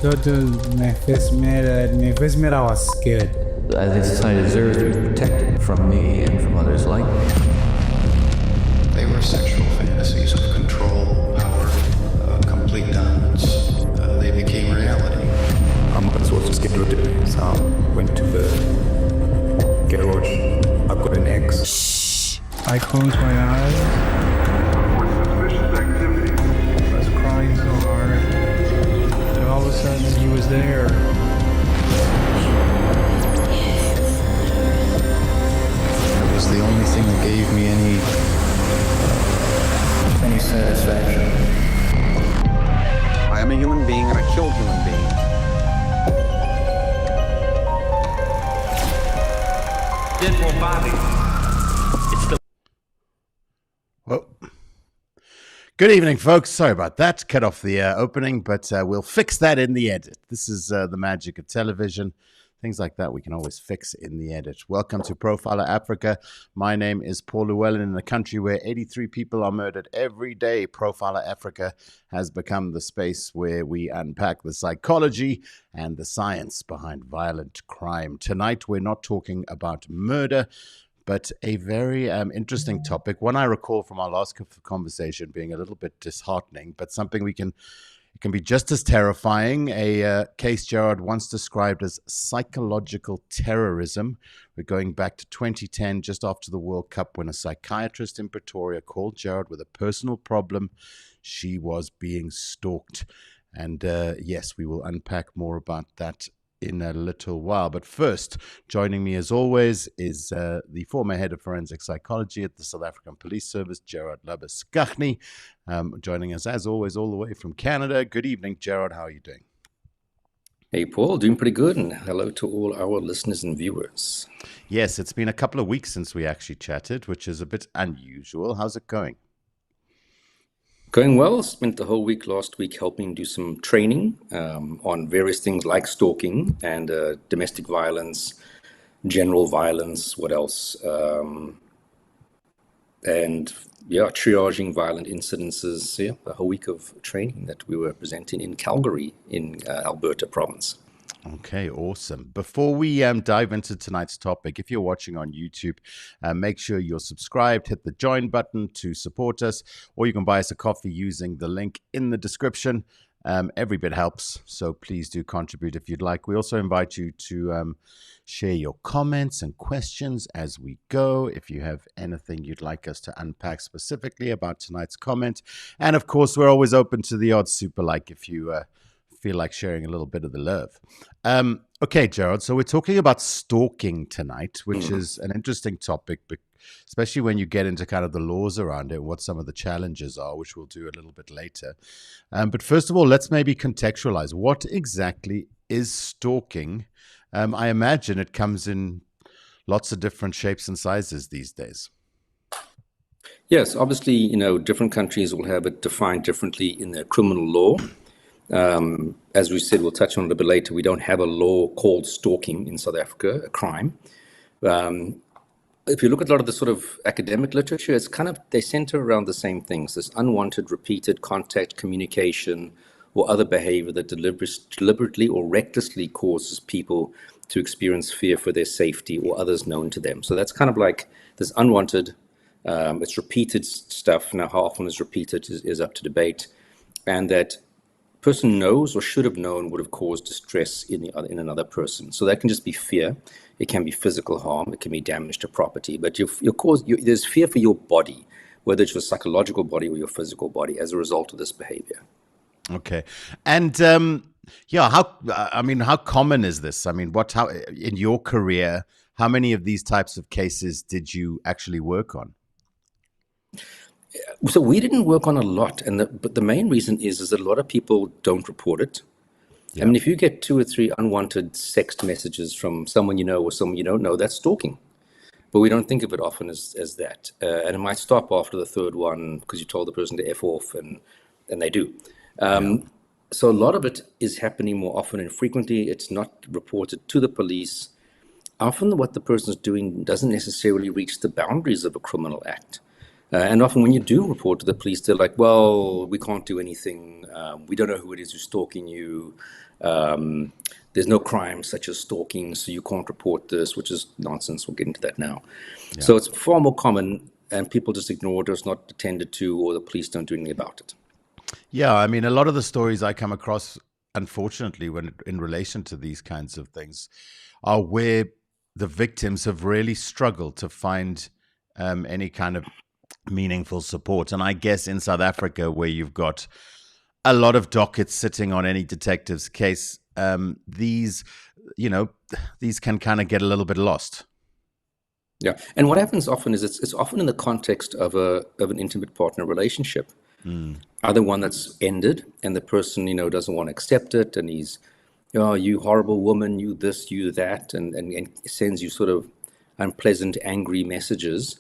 My first meet, I was scared. I think society deserves to be protected from me and from others like me. They were sexual fantasies of control, power, complete dominance. They became reality. I was just get rid of it, so I went to the garage. I got an X. Shh. I closed my eyes. For suspicious activity. I was crying so hard. And all of a sudden, he was there. It was the only thing that gave me any satisfaction. I am a human being and I killed human beings. Dead more bodies. It's the Well, good evening, folks. Sorry about that. Cut off the opening, but we'll fix that in the edit. This is the magic of television. Things like that we can always fix in the edit. Welcome to Profiler Africa. My name is Paul Llewellyn. In a country where 83 people are murdered every day, Profiler Africa has become the space where we unpack the psychology and the science behind violent crime. Tonight, we're not talking about murder, but a very interesting topic. One I recall from our last conversation being a little bit disheartening, but something it can be just as terrifying. A case Gerard once described as psychological terrorism. We're going back to 2010, just after the World Cup, when a psychiatrist in Pretoria called Gerard with a personal problem. She was being stalked. And yes, we will unpack more about that in a little while. But first, joining me as always is the former head of forensic psychology at the South African Police Service, Gerard Labuschagne, joining us as always all the way from Canada. Good evening, Gerard. How are you doing? Hey, Paul, doing pretty good, and hello to all our listeners and viewers. Yes, it's been a couple of weeks since we actually chatted, which is a bit unusual. How's it going? Going well. Spent the whole week last week helping do some training on various things like stalking and domestic violence, general violence, what else? And yeah, triaging violent incidences. Yeah, a whole week of training that we were presenting in Calgary in Alberta province. Okay, awesome. Before we dive into tonight's topic, if you're watching on YouTube, make sure you're subscribed, hit the join button to support us, or you can buy us a coffee using the link in the description. Every bit helps, so please do contribute if you'd like. We also invite you to share your comments and questions as we go, if you have anything you'd like us to unpack specifically about tonight's comment. And of course, we're always open to the odd super like if you feel like sharing a little bit of the love. Okay, Gerard, so we're talking about stalking tonight, which is an interesting topic, especially when you get into kind of the laws around it and what some of the challenges are, which we'll do a little bit later. But first of all, let's maybe contextualize. What exactly is stalking? I imagine it comes in lots of different shapes and sizes these days. Yes, obviously, different countries will have it defined differently in their criminal law. As we said, we'll touch on it a bit later. We don't have a law called stalking in South Africa, a crime. If you look at a lot of the sort of academic literature, it's they center around the same things: this unwanted, repeated contact, communication, or other behavior that deliberately or recklessly causes people to experience fear for their safety or others known to them. So that's kind of like this unwanted, it's repeated stuff. Now, how often is repeated is up to debate, and that person knows or should have known would have caused distress in another person. So that can just be fear. It can be physical harm. It can be damage to property. But there's fear for your body, whether it's your psychological body or your physical body, as a result of this behavior. Okay, and how common is this? I mean, how in your career, how many of these types of cases did you actually work on? So we didn't work on a lot, but the main reason is that a lot of people don't report it. Yeah. I mean, if you get 2 or 3 unwanted text messages from someone you know or someone you don't know, that's stalking. But we don't think of it often as that. And it might stop after the third one because you told the person to F off, and they do. So a lot of it is happening more often and frequently. It's not reported to the police. Often what the person is doing doesn't necessarily reach the boundaries of a criminal act. And often when you do report to the police, they're like, well, we can't do anything. We don't know who it is who's stalking you. There's no crime such as stalking, so you can't report this, which is nonsense. We'll get into that now. Yeah. So it's far more common, and people just ignore it, or it's not attended to, or the police don't do anything about it. Yeah, I mean, a lot of the stories I come across, unfortunately, when in relation to these kinds of things, are where the victims have really struggled to find any kind of meaningful support. And I guess in South Africa, where you've got a lot of dockets sitting on any detective's case, these can kind of get a little bit lost. Yeah, and what happens often is it's often in the context of an intimate partner relationship, either one that's ended and the person doesn't want to accept it, and he's, you horrible woman, you this, you that, and sends you sort of unpleasant, angry messages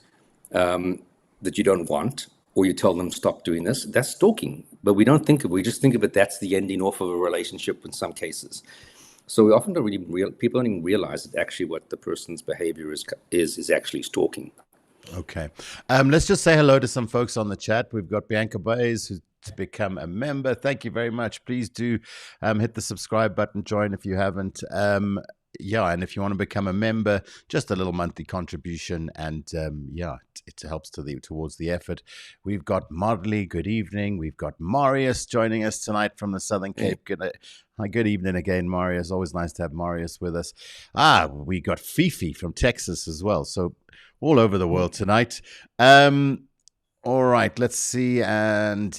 that you don't want, or you tell them stop doing this. That's stalking, but we just think of it, that's the ending off of a relationship in some cases. So we often people don't even realize that actually what the person's behavior is actually stalking. Okay. Let's just say hello to some folks on the chat. We've got Bianca Baez, who's to become a member. Thank you very much. Please do hit the subscribe button, join if you haven't. And if you want to become a member, just a little monthly contribution, and it helps towards the effort. We've got Marley, good evening. We've got Marius joining us tonight from the Southern Cape. Good evening again, Marius. Always nice to have Marius with us. We got Fifi from Texas as well. So all over the world tonight. All right, let's see. And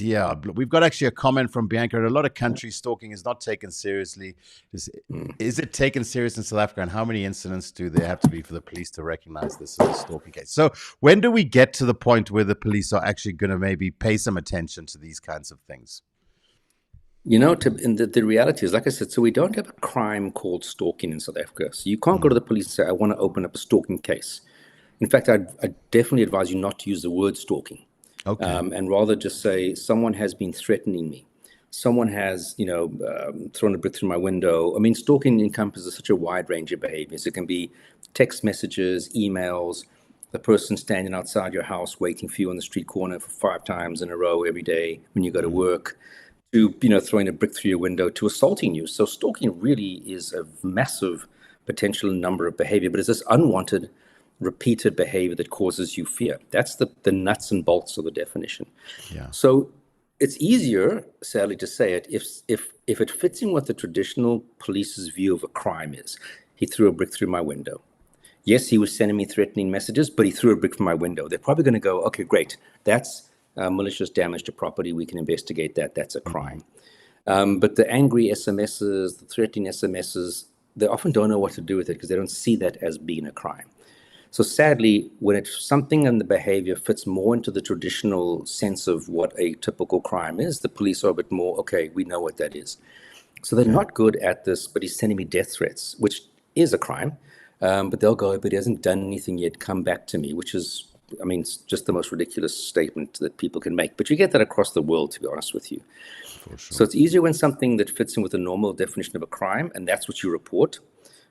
we've got actually a comment from Bianca. In a lot of countries, stalking is not taken seriously. Is it taken serious in South Africa? And how many incidents do there have to be for the police to recognize this as a stalking case? So when do we get to the point where the police are actually going to maybe pay some attention to these kinds of things? The reality is, like I said, so we don't have a crime called stalking in South Africa. So you can't go to the police and say, I want to open up a stalking case. In fact, I definitely advise you not to use the word stalking. Okay. And rather just say, someone has been threatening me. Someone has, thrown a brick through my window. I mean, stalking encompasses such a wide range of behaviors. It can be text messages, emails, the person standing outside your house waiting for you on the street corner for 5 times in a row every day when you go to work, to, throwing a brick through your window, to assaulting you. So stalking really is a massive potential number of behavior, but it's this unwanted, repeated behavior that causes you fear. That's the nuts and bolts of the definition. Yeah. So it's easier, sadly to say it, if it fits in what the traditional police's view of a crime is. He threw a brick through my window. Yes, he was sending me threatening messages, but he threw a brick through my window. They're probably going to go, okay, great. That's malicious damage to property. We can investigate that. That's a crime. But the angry SMSs, the threatening SMSs, they often don't know what to do with it because they don't see that as being a crime. So sadly, when it's something in the behavior fits more into the traditional sense of what a typical crime is, the police are a bit more, okay, we know what that is. So they're not good at this, but he's sending me death threats, which is a crime. But they'll go, but he hasn't done anything yet, come back to me, which is, it's just the most ridiculous statement that people can make. But you get that across the world, to be honest with you. For sure. So it's easier when something that fits in with the normal definition of a crime, and that's what you report.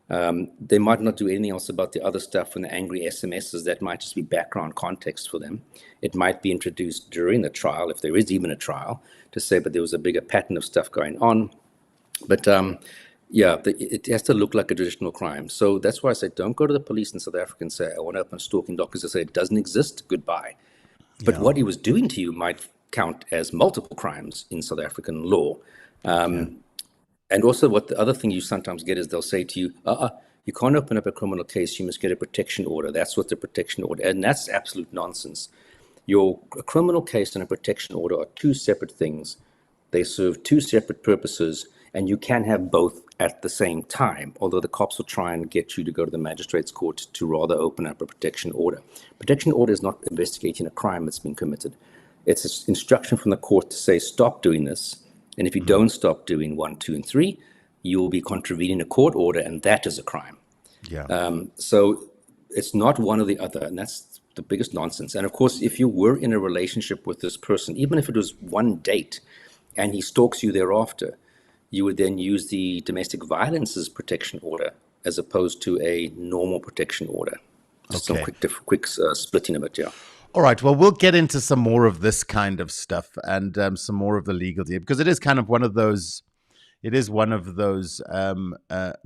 They might not do anything else about the other stuff and the angry SMSs. That might just be background context for them. It might be introduced during the trial, if there is even a trial, to say, but there was a bigger pattern of stuff going on. But it has to look like a traditional crime. So that's why I say, don't go to the police in South Africa and say, I want to open a stalking doc, because they say it doesn't exist, goodbye. But what he was doing to you might count as multiple crimes in South African law. And also what the other thing you sometimes get is they'll say to you, you can't open up a criminal case, you must get a protection order. That's what the protection order, and that's absolute nonsense. A criminal case and a protection order are 2 separate things. They serve 2 separate purposes, and you can have both at the same time, although the cops will try and get you to go to the magistrate's court to rather open up a protection order. Protection order is not investigating a crime that's been committed. It's an instruction from the court to say, stop doing this. And if you don't stop doing 1, 2, and 3, you will be contravening a court order, and that is a crime. So it's not one or the other, and that's the biggest nonsense. And of course, if you were in a relationship with this person, even if it was one date, and he stalks you thereafter, you would then use the domestic violence's protection order as opposed to a normal protection order. Just some quick splitting of it, All right. Well, we'll get into some more of this kind of stuff and some more of the legal deal, because it is kind of one of those. It is one of those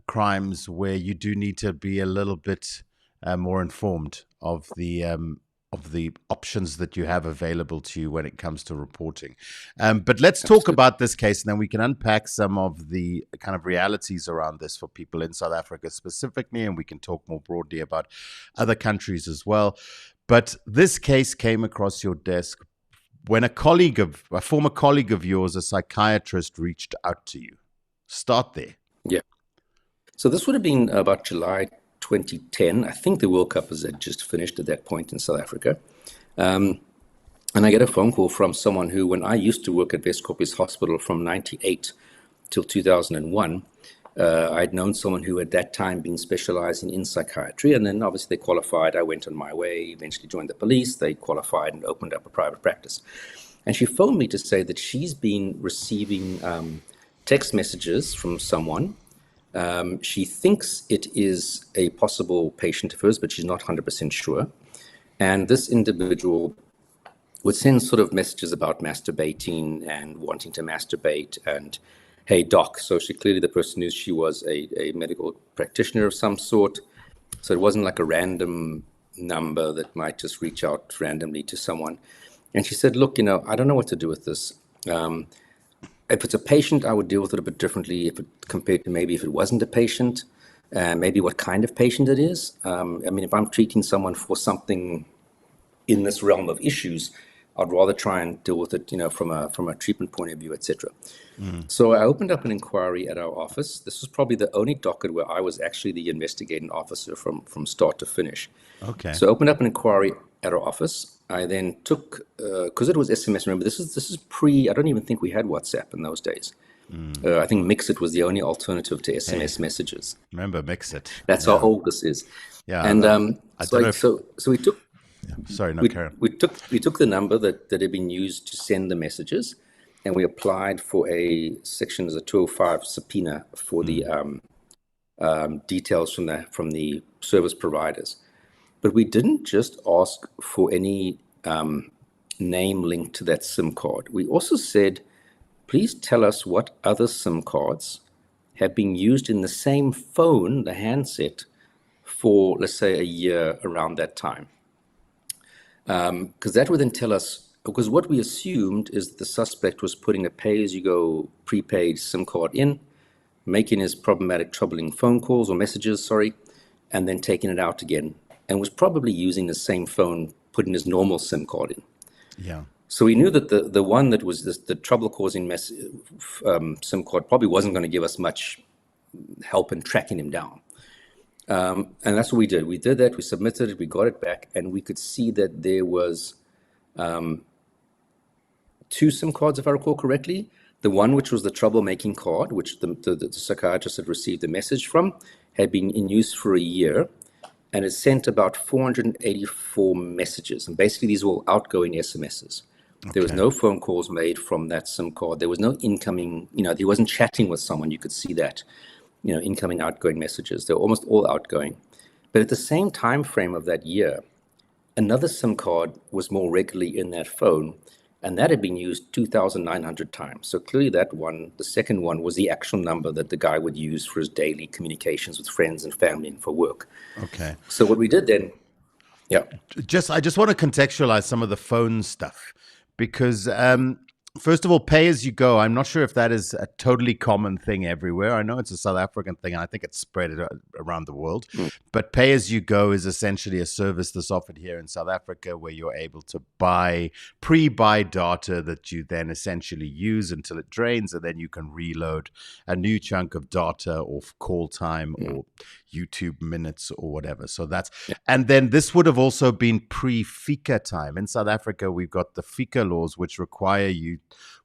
crimes where you do need to be a little bit more informed of the options that you have available to you when it comes to reporting. But let's talk about this case, and then we can unpack some of the kind of realities around this for people in South Africa specifically, and we can talk more broadly about other countries as well. But this case came across your desk when a former colleague of yours, a psychiatrist, reached out to you. Start there. Yeah. So this would have been about July 2010. I think the World Cup had just finished at that point in South Africa. And I get a phone call from someone who, when I used to work at Westkopjes Hospital from 98 till 2001, I'd known someone who at that time been specializing in psychiatry. And then obviously they qualified. I went on my way, eventually joined the police. They qualified and opened up a private practice. And she phoned me to say that she's been receiving text messages from someone. She thinks it is a possible patient of hers, but she's not 100% sure. And this individual would send sort of messages about masturbating and wanting to masturbate and, hey, doc. So clearly the person knew she was a medical practitioner of some sort. So it wasn't like a random number that might just reach out randomly to someone. And she said, look, I don't know what to do with this. If it's a patient, I would deal with it a bit differently compared to maybe if it wasn't a patient, maybe what kind of patient it is. If I'm treating someone for something in this realm of issues, I'd rather try and deal with it, from a treatment point of view, etc. So I opened up an inquiry at our office. This was probably the only docket where I was actually the investigating officer from start to finish. Okay. So I opened up an inquiry at our office. I then took, because it was SMS, remember, this is I don't even think we had WhatsApp in those days. I think Mixit was the only alternative to SMS messages. Remember Mixit. That's how old this is. Yeah. And so we took, sorry, no, Karen. we took the number that had been used to send the messages, and we applied for a section as a 205 subpoena for the details from the service providers. But we didn't just ask for any name linked to that SIM card. We also said, please tell us what other SIM cards have been used in the same phone, the handset, for, let's say, a year around that time. Because that would then tell us, because what we assumed is that the suspect was putting a pay-as-you-go prepaid SIM card in, making his problematic, troubling phone calls or messages, and then taking it out again, and was probably using the same phone, putting his normal SIM card in. Yeah. So we knew that the one that was the trouble-causing SIM card probably wasn't going to give us much help in tracking him down. And that's what we did. We did that. We submitted it. We got it back, and we could see that there was 2 SIM cards, if I recall correctly. The one which was the troublemaking card, which the psychiatrist had received a message from, had been in use for a year. And it sent about 484 messages. And basically, these were all outgoing SMSs. Okay. There was no phone calls made from that SIM card. There was no incoming, he wasn't chatting with someone. You could see that, incoming, outgoing messages. They were almost all outgoing. But at the same time frame of that year, another SIM card was more regularly in that phone. And that had been used 2,900 times. So clearly that one, the second one, was the actual number that the guy would use for his daily communications with friends and family and for work. Okay. So what we did then, I just want to contextualize some of the phone stuff, because first of all, pay as you go. I'm not sure if that is a totally common thing everywhere. I know it's a South African thing, and I think it's spread around the world. But pay as you go is essentially a service that's offered here in South Africa, where you're able to pre-buy data that you then essentially use until it drains, and then you can reload a new chunk of data or call time or YouTube minutes or whatever. So that's, and then this would have also been pre-FICA time. In South Africa, we've got the FICA laws, which require you,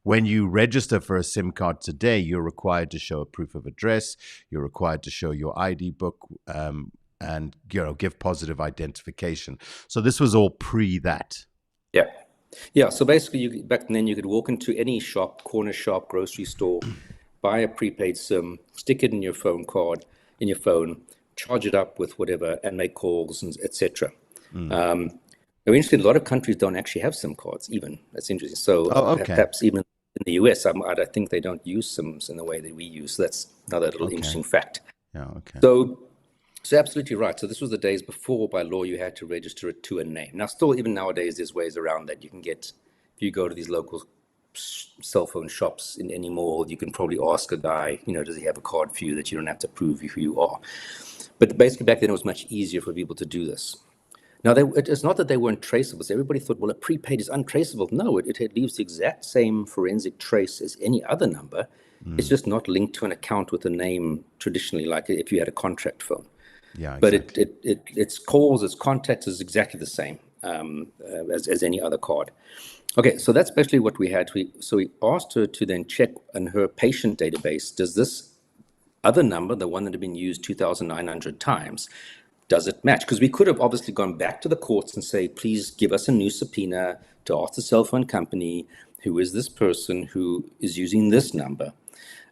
when you register for a SIM card today, you're required to show a proof of address, you're required to show your ID book, and give positive identification. So this was all pre that. Yeah. So basically, back then you could walk into any shop, corner shop, grocery store, buy a prepaid SIM, stick it in your phone, charge it up with whatever, and make calls, and etc. Now, interestingly, a lot of countries don't actually have SIM cards even. That's interesting. So perhaps even in the US, I think they don't use SIMs in the way that we use. So that's another little interesting fact. Yeah, okay. So absolutely right. So this was the days before, by law, you had to register it to a name. Now, still, even nowadays, there's ways around that. You can get, if you go to these local cell phone shops in any mall, you can probably ask a guy, does he have a card for you, that you don't have to prove who you are. But basically, back then, it was much easier for people to do this. Now, it's not that they weren't traceable. So everybody thought, well, a prepaid is untraceable. No, it leaves the exact same forensic trace as any other number. It's just not linked to an account with a name traditionally, like if you had a contract phone. Yeah, exactly. But its calls, its contacts is exactly the same as any other card. Okay, so that's basically what we had. So we asked her to then check in her patient database, does this other number, the one that had been used 2,900 times, does it match? Because we could have obviously gone back to the courts and say, please give us a new subpoena to ask the cell phone company, who is this person who is using this number?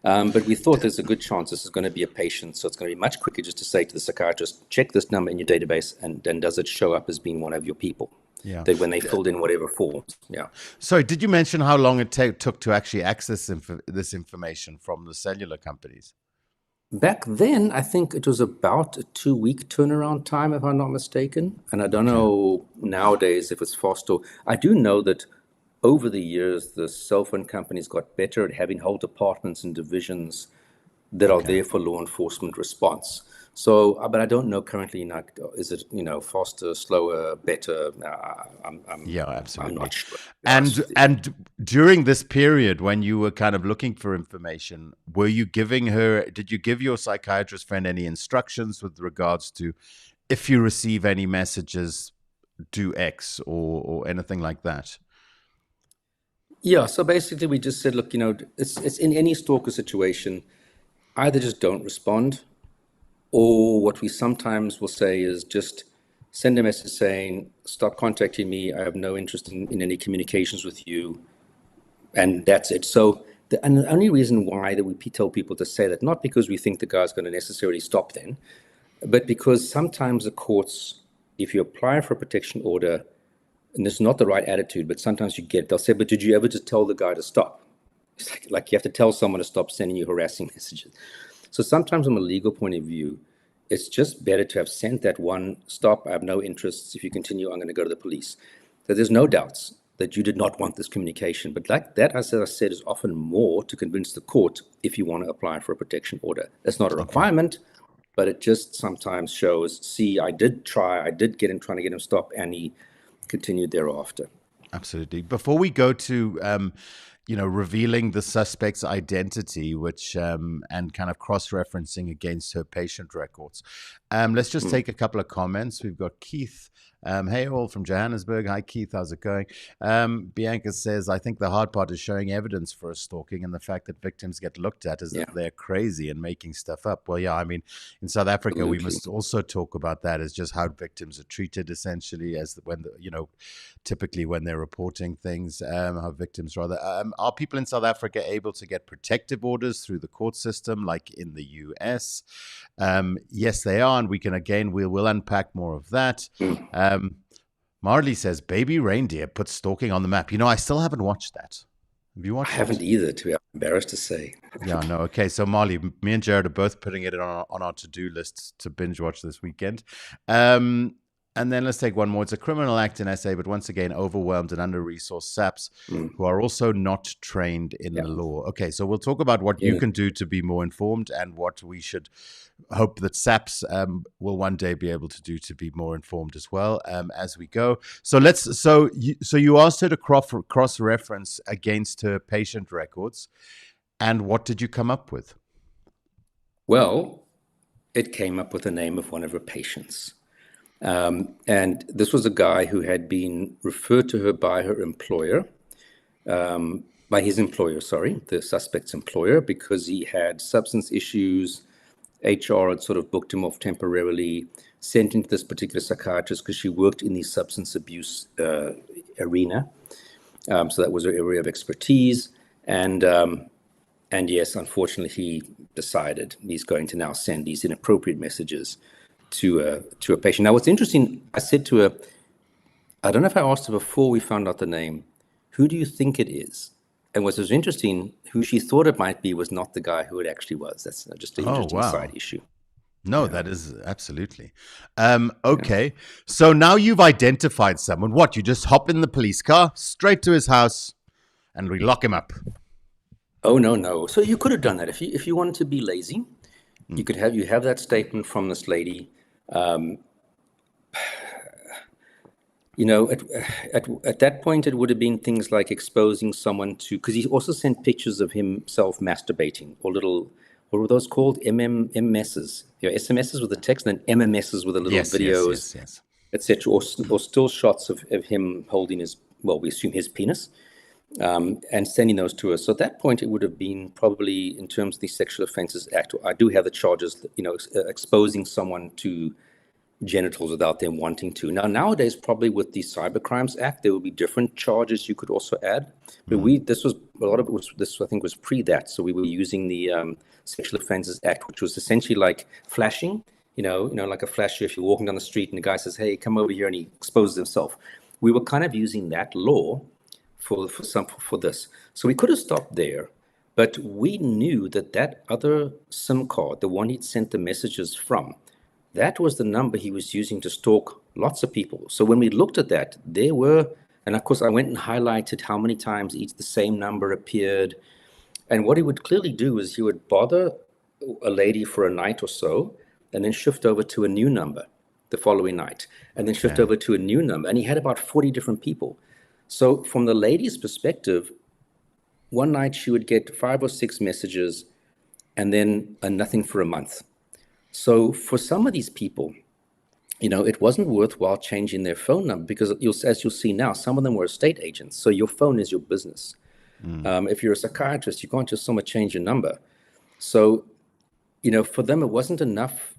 But we thought there's a good chance this is going to be a patient, so it's going to be much quicker just to say to the psychiatrist, check this number in your database, and then does it show up as being one of your people? Yeah. That when they filled in whatever forms. Yeah. So did you mention how long it took to actually access this information from the cellular companies? Back then, I think it was about a 2-week turnaround time, if I'm not mistaken. And I don't know nowadays if it's faster. I do know that over the years, the cell phone companies got better at having whole departments and divisions that are there for law enforcement response. So, but I don't know currently, is it, faster, slower, better? Yeah, absolutely. I'm not sure. And during this period when you were kind of looking for information, did you give your psychiatrist friend any instructions with regards to if you receive any messages, do X or anything like that? Yeah, so basically we just said, look, it's in any stalker situation, either just don't respond, or what we sometimes will say is just send a message saying, stop contacting me. I have no interest in any communications with you. And that's it. So the only reason why that we tell people to say that, not because we think the guy's going to necessarily stop then, but because sometimes the courts, if you apply for a protection order, and it's not the right attitude, but sometimes they'll say, but did you ever just tell the guy to stop? It's like you have to tell someone to stop sending you harassing messages. So sometimes from a legal point of view, it's just better to have sent that one, stop, I have no interests. If you continue, I'm going to go to the police. So there's no doubts that you did not want this communication. But like that, as I said, is often more to convince the court if you want to apply for a protection order. That's not a requirement, but it just sometimes shows, see, I did trying to get him stopped, and he continued thereafter. Absolutely. Before we go to revealing the suspect's identity, which and kind of cross-referencing against her patient records. Let's just take a couple of comments. We've got Keith. Hey all from Johannesburg. Hi Keith, how's it going? Bianca says, I think the hard part is showing evidence for a stalking, and the fact that victims get looked at as if they're crazy and making stuff up. Well, yeah, I mean, in South Africa, we must also talk about that, as just how victims are treated essentially typically when they're reporting things, how victims rather. Are people in South Africa able to get protective orders through the court system like in the US? Yes, they are, and we'll unpack more of that. Marley says, Baby Reindeer puts stalking on the map. I still haven't watched that. Have you watched it? I haven't either, to be embarrassed to say. Yeah, no. Okay, so Marley, me and Gerard are both putting it on our to-do list to binge watch this weekend. And then let's take one more. It's a criminal act in SA, but once again, overwhelmed and under-resourced SAPs who are also not trained in the law. Okay, so we'll talk about what you can do to be more informed and what we should hope that SAPs will one day be able to do to be more informed as well as we go. So you asked her to cross-reference against her patient records, and what did you come up with? Well, it came up with the name of one of her patients. And this was a guy who had been referred to her by her employer, by his employer, the suspect's employer, because he had substance issues. HR had sort of booked him off temporarily, sent him to this particular psychiatrist because she worked in the substance abuse arena. So that was her area of expertise. And yes, unfortunately, he decided he's going to now send these inappropriate messages to a patient. Now, what's interesting, I said to her, I don't know if I asked her before we found out the name, who do you think it is? And what was interesting, who she thought it might be was not the guy who it actually was. That's just an interesting side issue. No, that is absolutely. Okay. So now you've identified someone. What? You just hop in the police car, straight to his house, and we lock him up. Oh, no. So you could have done that. If you wanted to be lazy, you have that statement from this lady. At that point, it would have been things like exposing someone to, because he also sent pictures of himself masturbating, or little, what were those called? MMSs, SMSs with the text, and then MMSs with the little videos, etc., or still shots of him holding his, well, we assume his penis, and sending those to us. So at that point, it would have been probably, in terms of the Sexual Offences Act, I do have the charges, exposing someone to genitals without them wanting to. Now, nowadays, probably with the Cybercrimes Act, there will be different charges you could also add. But this I think was pre that. So we were using the Sexual Offences Act, which was essentially like flashing, like a flasher. If you're walking down the street and the guy says, "Hey, come over here," and he exposes himself. We were kind of using that law for this. So we could have stopped there, but we knew that other SIM card, the one he'd sent the messages from, that was the number he was using to stalk lots of people. So when we looked at that, there were, and of course I went and highlighted how many times the same number appeared. And what he would clearly do is he would bother a lady for a night or so, and then shift over to a new number the following night, and then shift over to a new number. And he had about 40 different people. So from the lady's perspective, one night she would get 5 or 6 messages and then nothing for a month. So for some of these people, it wasn't worthwhile changing their phone number, because as you'll see now, some of them were estate agents. So your phone is your business. If you're a psychiatrist, you can't just so much change your number. So, for them, it wasn't enough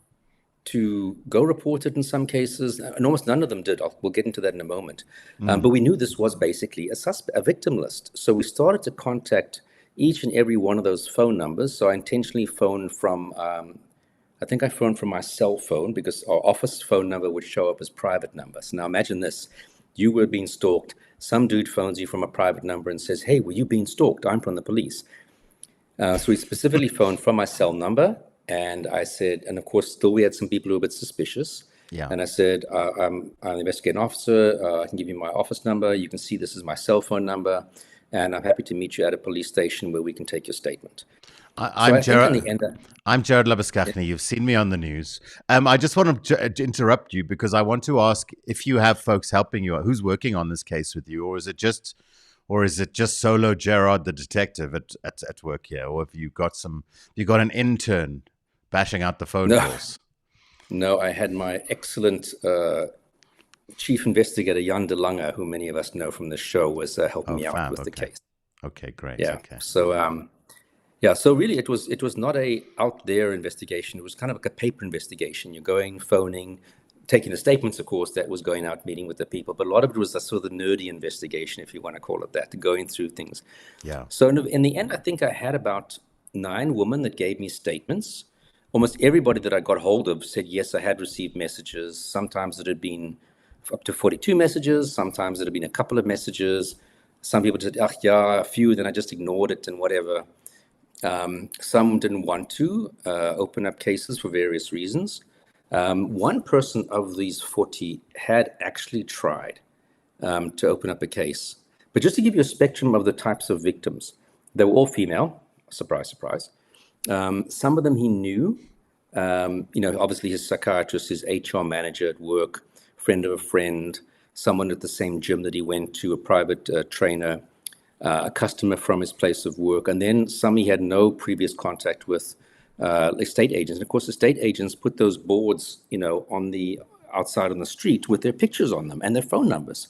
to go report it in some cases, and almost none of them did. We'll get into that in a moment. But we knew this was basically a victim list. So we started to contact each and every one of those phone numbers. So I intentionally phoned from... I think I phoned from my cell phone, because our office phone number would show up as private number. So now imagine this. You were being stalked. Some dude phones you from a private number and says, "Hey, were you being stalked? I'm from the police." So we specifically phoned from my cell number. And I said, and of course, still we had some people who were a bit suspicious. Yeah. And I said, I'm an investigating officer. I can give you my office number. You can see this is my cell phone number. And I'm happy to meet you at a police station where we can take your statement. I'm Gerard Labuschagne. You've seen me on the news. I just want to interrupt you, because I want to ask if you have folks helping you. Who's working on this case with you, or is it just solo Gerard the detective at work here, or have you got an intern bashing out the phone calls? No, I had my excellent chief investigator Jan de Lange, who many of us know from the show, was helping me out with the case. Okay, great. Yeah. Okay. So. So really it was not a out there investigation. It was kind of like a paper investigation. You're going, phoning, taking the statements, of course, that was going out, meeting with the people. But a lot of it was a sort of the nerdy investigation, if you want to call it that, going through things. Yeah. So in the end, I think I had about 9 women that gave me statements. Almost everybody that I got hold of said, yes, I had received messages. Sometimes it had been up to 42 messages. Sometimes it had been a couple of messages. Some people said, a few, then I just ignored it and whatever. Some didn't want to open up cases for various reasons. One person of these 40 had actually tried to open up a case. But just to give you a spectrum of the types of victims, they were all female. Surprise, surprise. Some of them he knew. Obviously his psychiatrist, his HR manager at work, friend of a friend, someone at the same gym that he went to, a private trainer, a customer from his place of work, and then some he had no previous contact with, estate agents. And of course, estate agents put those boards, on the outside on the street with their pictures on them and their phone numbers.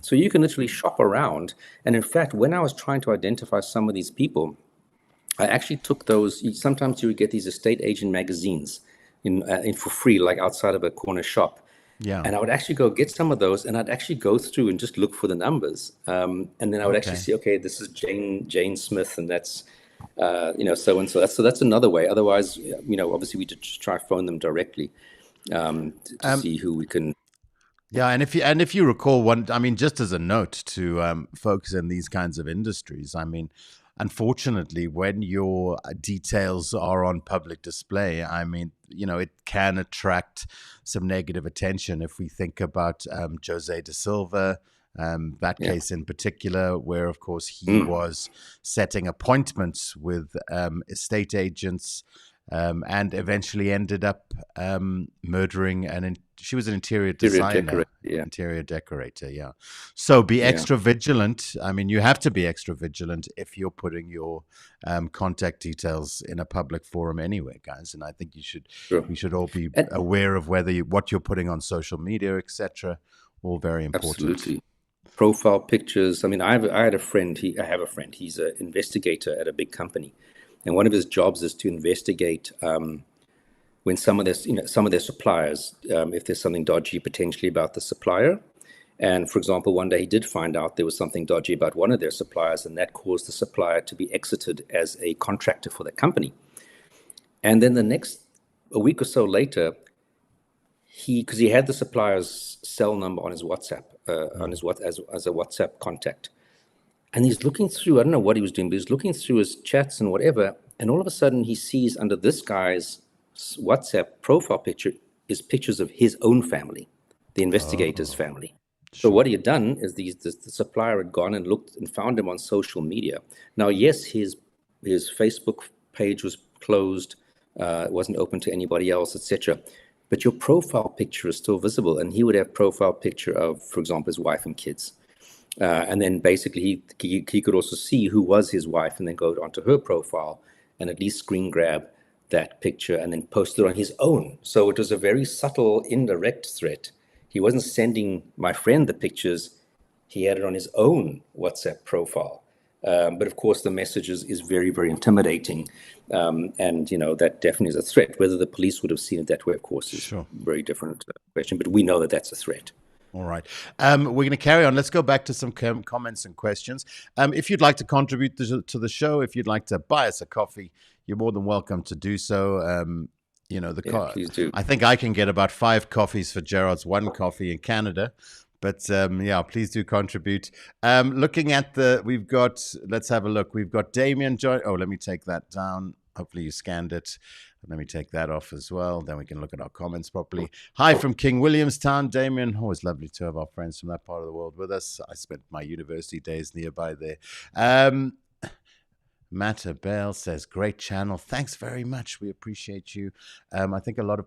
So you can literally shop around. And in fact, when I was trying to identify some of these people, I actually took those. Sometimes you would get these estate agent magazines in for free, like outside of a corner shop. Yeah. And I would actually go get some of those, and I'd actually go through and just look for the numbers. And then I would actually see, okay, this is Jane Smith, and that's, so and so. So that's another way. Otherwise, obviously we just try to phone them directly to see who we can. Yeah, and if you recall one, I mean, just as a note to folks in these kinds of industries, I mean, unfortunately, when your details are on public display, I mean, it can attract some negative attention. If we think about Jose da Silva, that Yeah. case in particular, where of course he was setting appointments with estate agents. And eventually ended up murdering she was an interior designer, interior decorator. Yeah. So be extra vigilant. I mean, you have to be extra vigilant if you're putting your contact details in a public forum anyway, guys. And I think we should all be aware of what you're putting on social media, etc. All very important. Absolutely. Profile pictures. I mean, I have a friend. He's an investigator at a big company. And one of his jobs is to investigate when some of their suppliers, if there's something dodgy potentially about the supplier. And for example, one day he did find out there was something dodgy about one of their suppliers, and that caused the supplier to be exited as a contractor for that company. And then a week or so later, because he had the supplier's cell number on his WhatsApp, as a WhatsApp contact. And he's looking through, I don't know what he was doing, but he's looking through his chats and whatever. And all of a sudden he sees under this guy's WhatsApp profile picture is pictures of his own family, the investigator's family. So what he had done is the supplier had gone and looked and found him on social media. Now, yes, his Facebook page was closed, it wasn't open to anybody else, etc. But your profile picture is still visible. And he would have profile picture of, for example, his wife and kids. And then basically he could also see who was his wife and then go onto her profile and at least screen grab that picture and then post it on his own. So it was a very subtle, indirect threat. He wasn't sending my friend the pictures. He had it on his own WhatsApp profile. But of course, the message is very, very intimidating. And, that definitely is a threat. Whether the police would have seen it that way, of course, is a very different question. But we know that that's a threat. All right. We're going to carry on. Let's go back to some comments and questions. If you'd like to contribute to the show, if you'd like to buy us a coffee, you're more than welcome to do so. Please do. I think I can get about 5 coffees for Gerard's 1 coffee in Canada. But please do contribute. Looking at let's have a look. We've got Damien join. Oh, let me take that down. Hopefully you scanned it. Let me take that off as well. Then we can look at our comments properly. Hi from King Williamstown, Damien. Always lovely to have our friends from that part of the world with us. I spent my university days nearby there. Matt Abel says, great channel. Thanks very much. We appreciate you. I think a lot of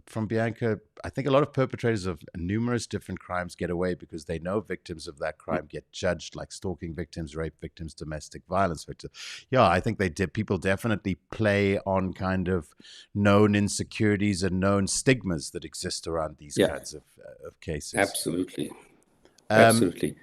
from Bianca, I think a lot of perpetrators of numerous different crimes get away because they know victims of that crime get judged, like stalking victims, rape victims, domestic violence victims. Yeah, I think people definitely play on kind of known insecurities and known stigmas that exist around these kinds of cases. Absolutely. Absolutely.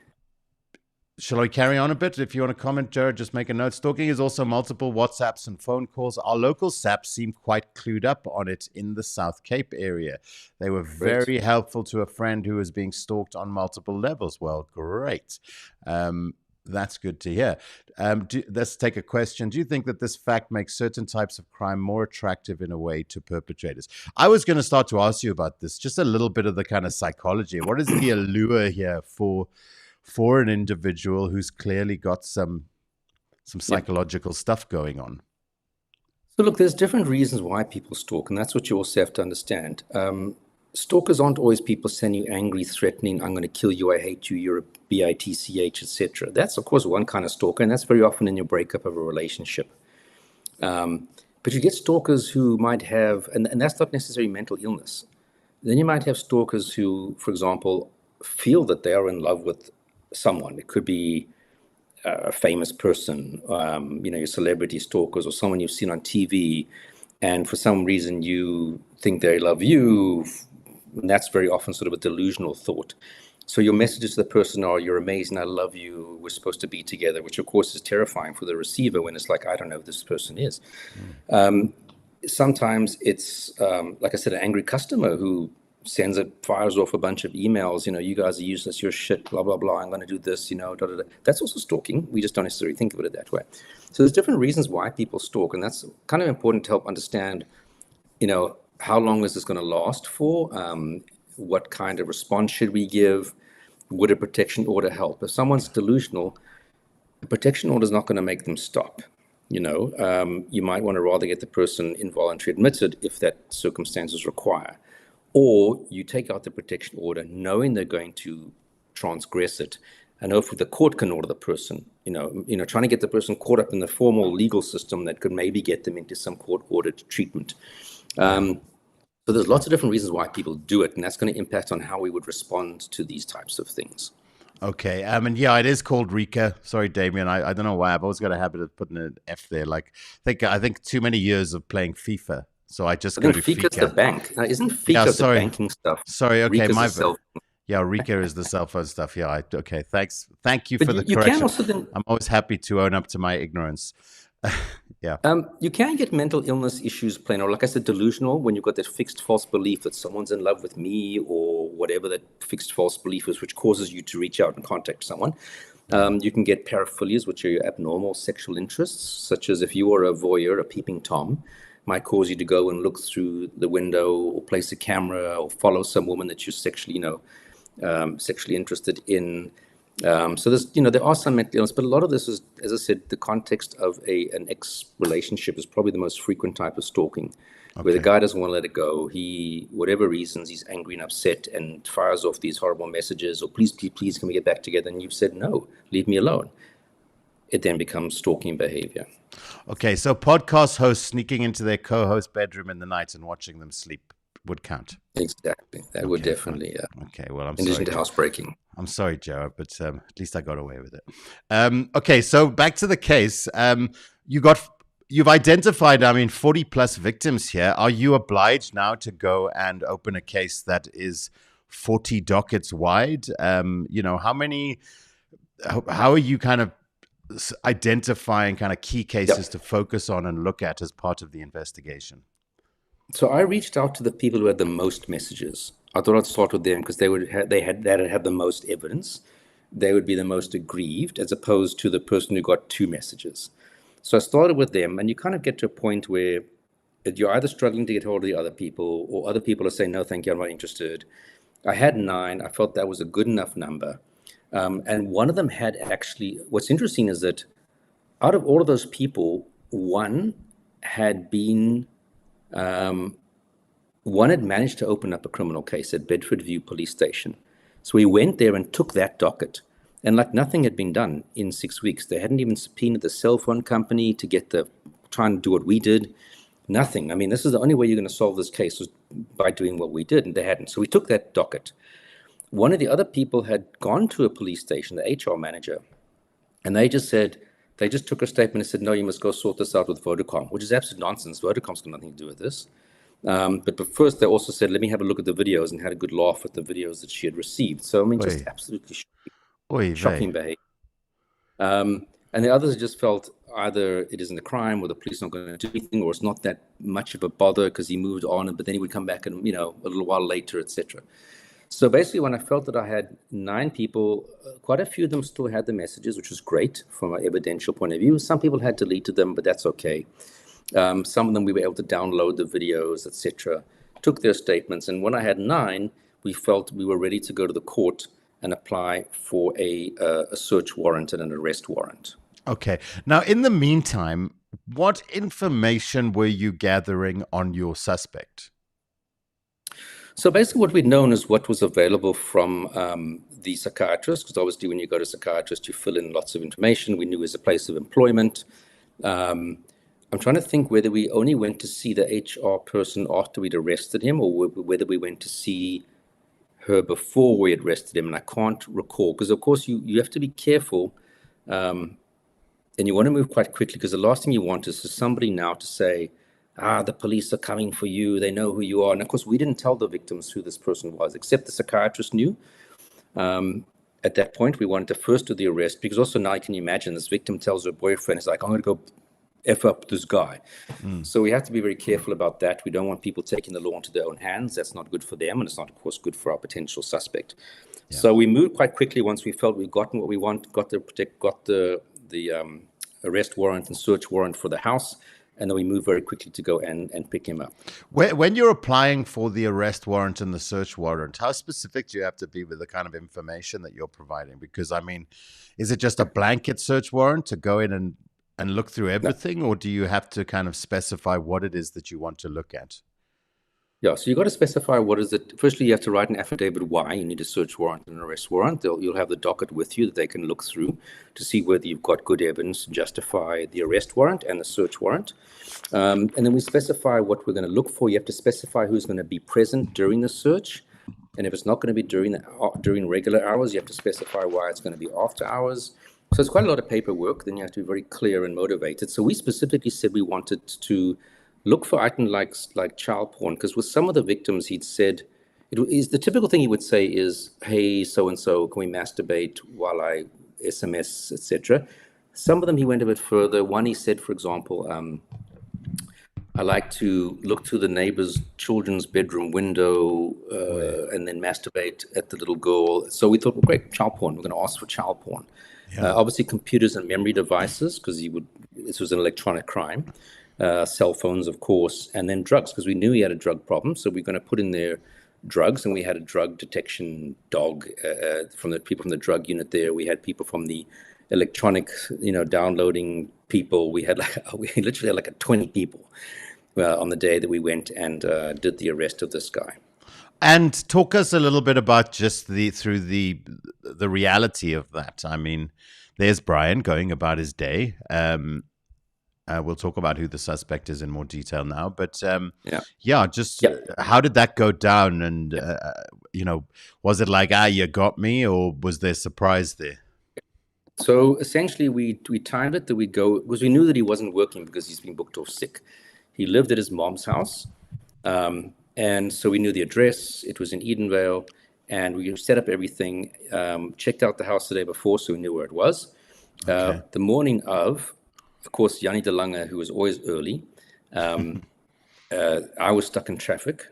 Shall I carry on a bit? If you want to comment, Gerard, just make a note. Stalking is also multiple WhatsApps and phone calls. Our local SAPs seem quite clued up on it in the South Cape area. They were very helpful to a friend who was being stalked on multiple levels. Well, great. That's good to hear. Let's take a question. Do you think that this fact makes certain types of crime more attractive in a way to perpetrators? I was going to start to ask you about this, just a little bit of the kind of psychology. What is the allure here for an individual who's clearly got some psychological stuff going on? So look, there's different reasons why people stalk, and that's what you also have to understand. Stalkers aren't always people sending you angry, threatening, I'm going to kill you, I hate you, you're a bitch, etc. That's, of course, one kind of stalker, and that's very often in your breakup of a relationship. But you get stalkers who might have, and that's not necessarily mental illness. Then you might have stalkers who, for example, feel that they are in love with someone. It could be a famous person, your celebrity stalkers or someone you've seen on TV, and for some reason you think they love you. And that's very often sort of a delusional thought. So your messages to the person are, you're amazing, I love you, we're supposed to be together, which of course is terrifying for the receiver when it's like, I don't know who this person is. Sometimes it's, like I said, an angry customer who fires off a bunch of emails, you guys are useless, you're shit, blah, blah, blah, I'm going to do this, That's also stalking. We just don't necessarily think of it that way. So there's different reasons why people stalk, and that's kind of important to help understand, how long is this going to last for? what kind of response should we give? Would a protection order help? If someone's delusional, a protection order is not going to make them stop. You might want to rather get the person involuntarily admitted if that circumstances require. Or you take out the protection order knowing they're going to transgress it, and hopefully the court can order the person, trying to get the person caught up in the formal legal system that could maybe get them into some court-ordered treatment. So there's lots of different reasons why people do it, and that's going to impact on how we would respond to these types of things. Okay. And yeah, it is called RICA. Sorry, Damien. I don't know why. I've always got a habit of putting an F there. Like, I think too many years of playing FIFA. So I just go to FICA's FICA. the bank. Isn't FICA the banking stuff? Sorry. Okay. RICA's Yeah, RICA is the cell phone stuff. Yeah. Okay. Thanks. Thank you for the correction. I'm always happy to own up to my ignorance. Yeah. You can get mental illness issues plain, or like I said, delusional, when you've got that fixed false belief that someone's in love with me or whatever that fixed false belief is, which causes you to reach out and contact someone. You can get paraphilias, which are your abnormal sexual interests, such as if you are a voyeur, a peeping Tom, might cause you to go and look through the window or place a camera or follow some woman that you're sexually, sexually interested in. So there's, there are some mental illness, but a lot of this is, as I said, the context of an ex relationship is probably the most frequent type of stalking, where the guy doesn't want to let it go. He, whatever reasons, he's angry and upset and fires off these horrible messages, or please, can we get back together? And you've said, no, leave me alone. It then becomes stalking behavior. Okay, so podcast hosts sneaking into their co-host bedroom in the night and watching them sleep would count. Exactly. That would definitely, yeah. Okay, well, I'm in addition sorry. to housebreaking. I'm sorry, Gerard, but at least I got away with it. Okay, so back to the case. You've identified, 40 plus victims here. Are you obliged now to go and open a case that is 40 dockets wide? How are you kind of identifying kind of key cases to focus on and look at as part of the investigation? So I reached out to the people who had the most messages. I thought I'd start with them because they had the most evidence. They would be the most aggrieved, as opposed to the person who got 2 messages. So I started with them, and you kind of get to a point where you're either struggling to get hold of the other people, or other people are saying, no, thank you, I'm not interested. I had 9. I felt that was a good enough number. And one of them had actually, what's interesting is that out of all of those people, one had managed to open up a criminal case at Bedford View Police Station. So we went there and took that docket, and like nothing had been done in 6 weeks. They hadn't even subpoenaed the cell phone company to try and do what we did. Nothing. This is the only way you're going to solve this case was by doing what we did, and they hadn't. So we took that docket. One of the other people had gone to a police station, the HR manager, and they just took a statement and said, no, you must go sort this out with Vodacom, which is absolute nonsense. Vodacom's got nothing to do with this. But first they also said, let me have a look at the videos, and had a good laugh at the videos that she had received. So, just absolutely shocking behavior. And the others just felt either it isn't a crime, or the police are not going to do anything, or it's not that much of a bother because he moved on, but then he would come back and, a little while later, etc. So basically, when I felt that I had 9 people, quite a few of them still had the messages, which was great from an evidential point of view. Some people had deleted them, but that's okay. Some of them we were able to download the videos, etc. Took their statements, and when I had 9, we felt we were ready to go to the court and apply for a search warrant and an arrest warrant. Okay. Now, in the meantime, what information were you gathering on your suspect? So basically what we'd known is what was available from the psychiatrist, because obviously when you go to a psychiatrist, you fill in lots of information. We knew his place of employment. I'm trying to think whether we only went to see the HR person after we'd arrested him, or whether we went to see her before we had arrested him, and I can't recall, because of course you have to be careful, and you want to move quite quickly, because the last thing you want is for somebody now to say, the police are coming for you, they know who you are. And of course, we didn't tell the victims who this person was, except the psychiatrist knew. At that point, we wanted to first do the arrest, because also now, can you imagine, this victim tells her boyfriend, it's like, I'm going to go F up this guy. So we have to be very careful about that. We don't want people taking the law into their own hands. That's not good for them, and it's not, of course, good for our potential suspect. Yeah. So we moved quite quickly once we felt we'd gotten what we want, got the arrest warrant and search warrant for the house. and then we move very quickly to go and pick him up. When you're applying for the arrest warrant and the search warrant, how specific do you have to be with the kind of information that you're providing? Because, I mean, is it just a blanket search warrant to go in and look through everything, or do you have to kind of specify what it is that you want to look at? Yeah, so you've got to specify what is it. Firstly, you have to write an affidavit why you need a search warrant and an arrest warrant. You'll have the docket with you that they can look through to see whether you've got good evidence to justify the arrest warrant and the search warrant. And then we specify what we're going to look for. You have to specify who's going to be present during the search. And if it's not going to be during regular hours, you have to specify why it's going to be after hours. So it's quite a lot of paperwork. Then you have to be very clear and motivated. So we specifically said we wanted to look for items like child porn, because with some of the victims, he'd said, the typical thing he would say is, hey, so-and-so, can we masturbate while I SMS, etc. Some of them, he went a bit further. One, he said, for example, I like to look through the neighbor's children's bedroom window and then masturbate at the little girl. So we thought, well, great, child porn. We're going to ask for child porn. Yeah. Obviously, computers and memory devices, because this was an electronic crime. Cell phones, of course, and then drugs, because we knew he had a drug problem. So we're going to put in there drugs, and we had a drug detection dog from the people from the drug unit there. We had people from the electronic, downloading people. We literally had like 20 people on the day that we went and did the arrest of this guy. And talk us a little bit about just the reality of that. I mean, there's Brian going about his day. We'll talk about who the suspect is in more detail now, but how did that go down? And was it like, you got me, or was there surprise there? So essentially, we timed it that we'd go, because we knew that he wasn't working because he's been booked off sick. He lived at his mom's house, and so we knew the address. It was in Edenvale, and we set up everything. Checked out the house the day before, so we knew where it was. Okay. The morning of course, Yanni de Lange, who was always early. I was stuck in traffic,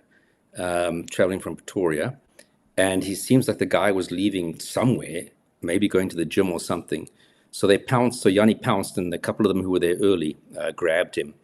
traveling from Pretoria, and he seems like the guy was leaving somewhere, maybe going to the gym or something. So Yanni pounced, and a couple of them who were there early grabbed him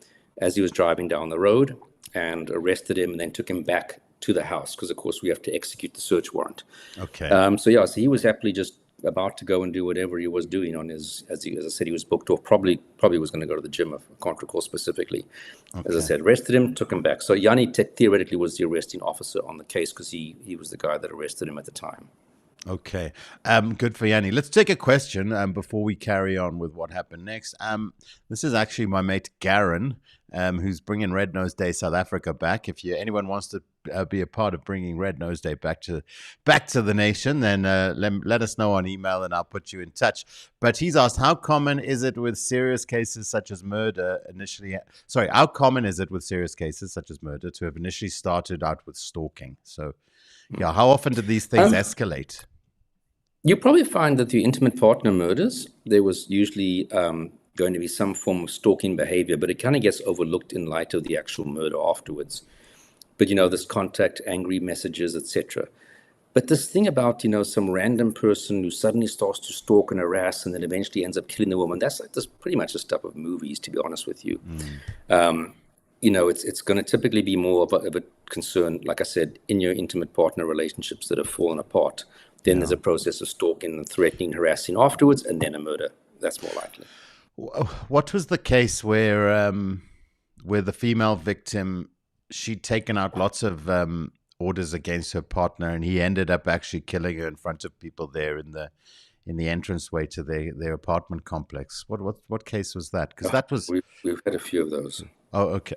as he was driving down the road and arrested him, and then took him back to the house, because, of course, we have to execute the search warrant. Okay. So he was happily just about to go and do whatever he was doing on his, as I said, he was booked off, probably was going to go to the gym, I can't recall specifically. Okay. As I said, arrested him, took him back. So Yanni theoretically was the arresting officer on the case, because he was the guy that arrested him at the time. Okay. Good for Yanni. Let's take a question before we carry on with what happened next. This is actually my mate Garen, who's bringing Red Nose Day South Africa back. If anyone wants to be a part of bringing Red Nose Day back to the nation, then let us know on email and I'll put you in touch. But he's asked, how common is it with serious cases such as murder how common is it with serious cases such as murder to have initially started out with stalking? So, yeah, how often do these things escalate? You probably find that the intimate partner murders, there was usually going to be some form of stalking behavior, but it kind of gets overlooked in light of the actual murder afterwards. But, this contact, angry messages, etc. But this thing about, some random person who suddenly starts to stalk and harass and then eventually ends up killing the woman, that's pretty much the stuff of movies, to be honest with you. It's going to typically be more of a concern, like I said, in your intimate partner relationships that have fallen apart. Then there's a process of stalking and threatening, harassing afterwards, and then a murder. That's more likely. What was the case where the female victim, she'd taken out lots of orders against her partner, and he ended up actually killing her in front of people there in the entranceway to their apartment complex? What case was that? Because that was we've had a few of those. Oh, okay.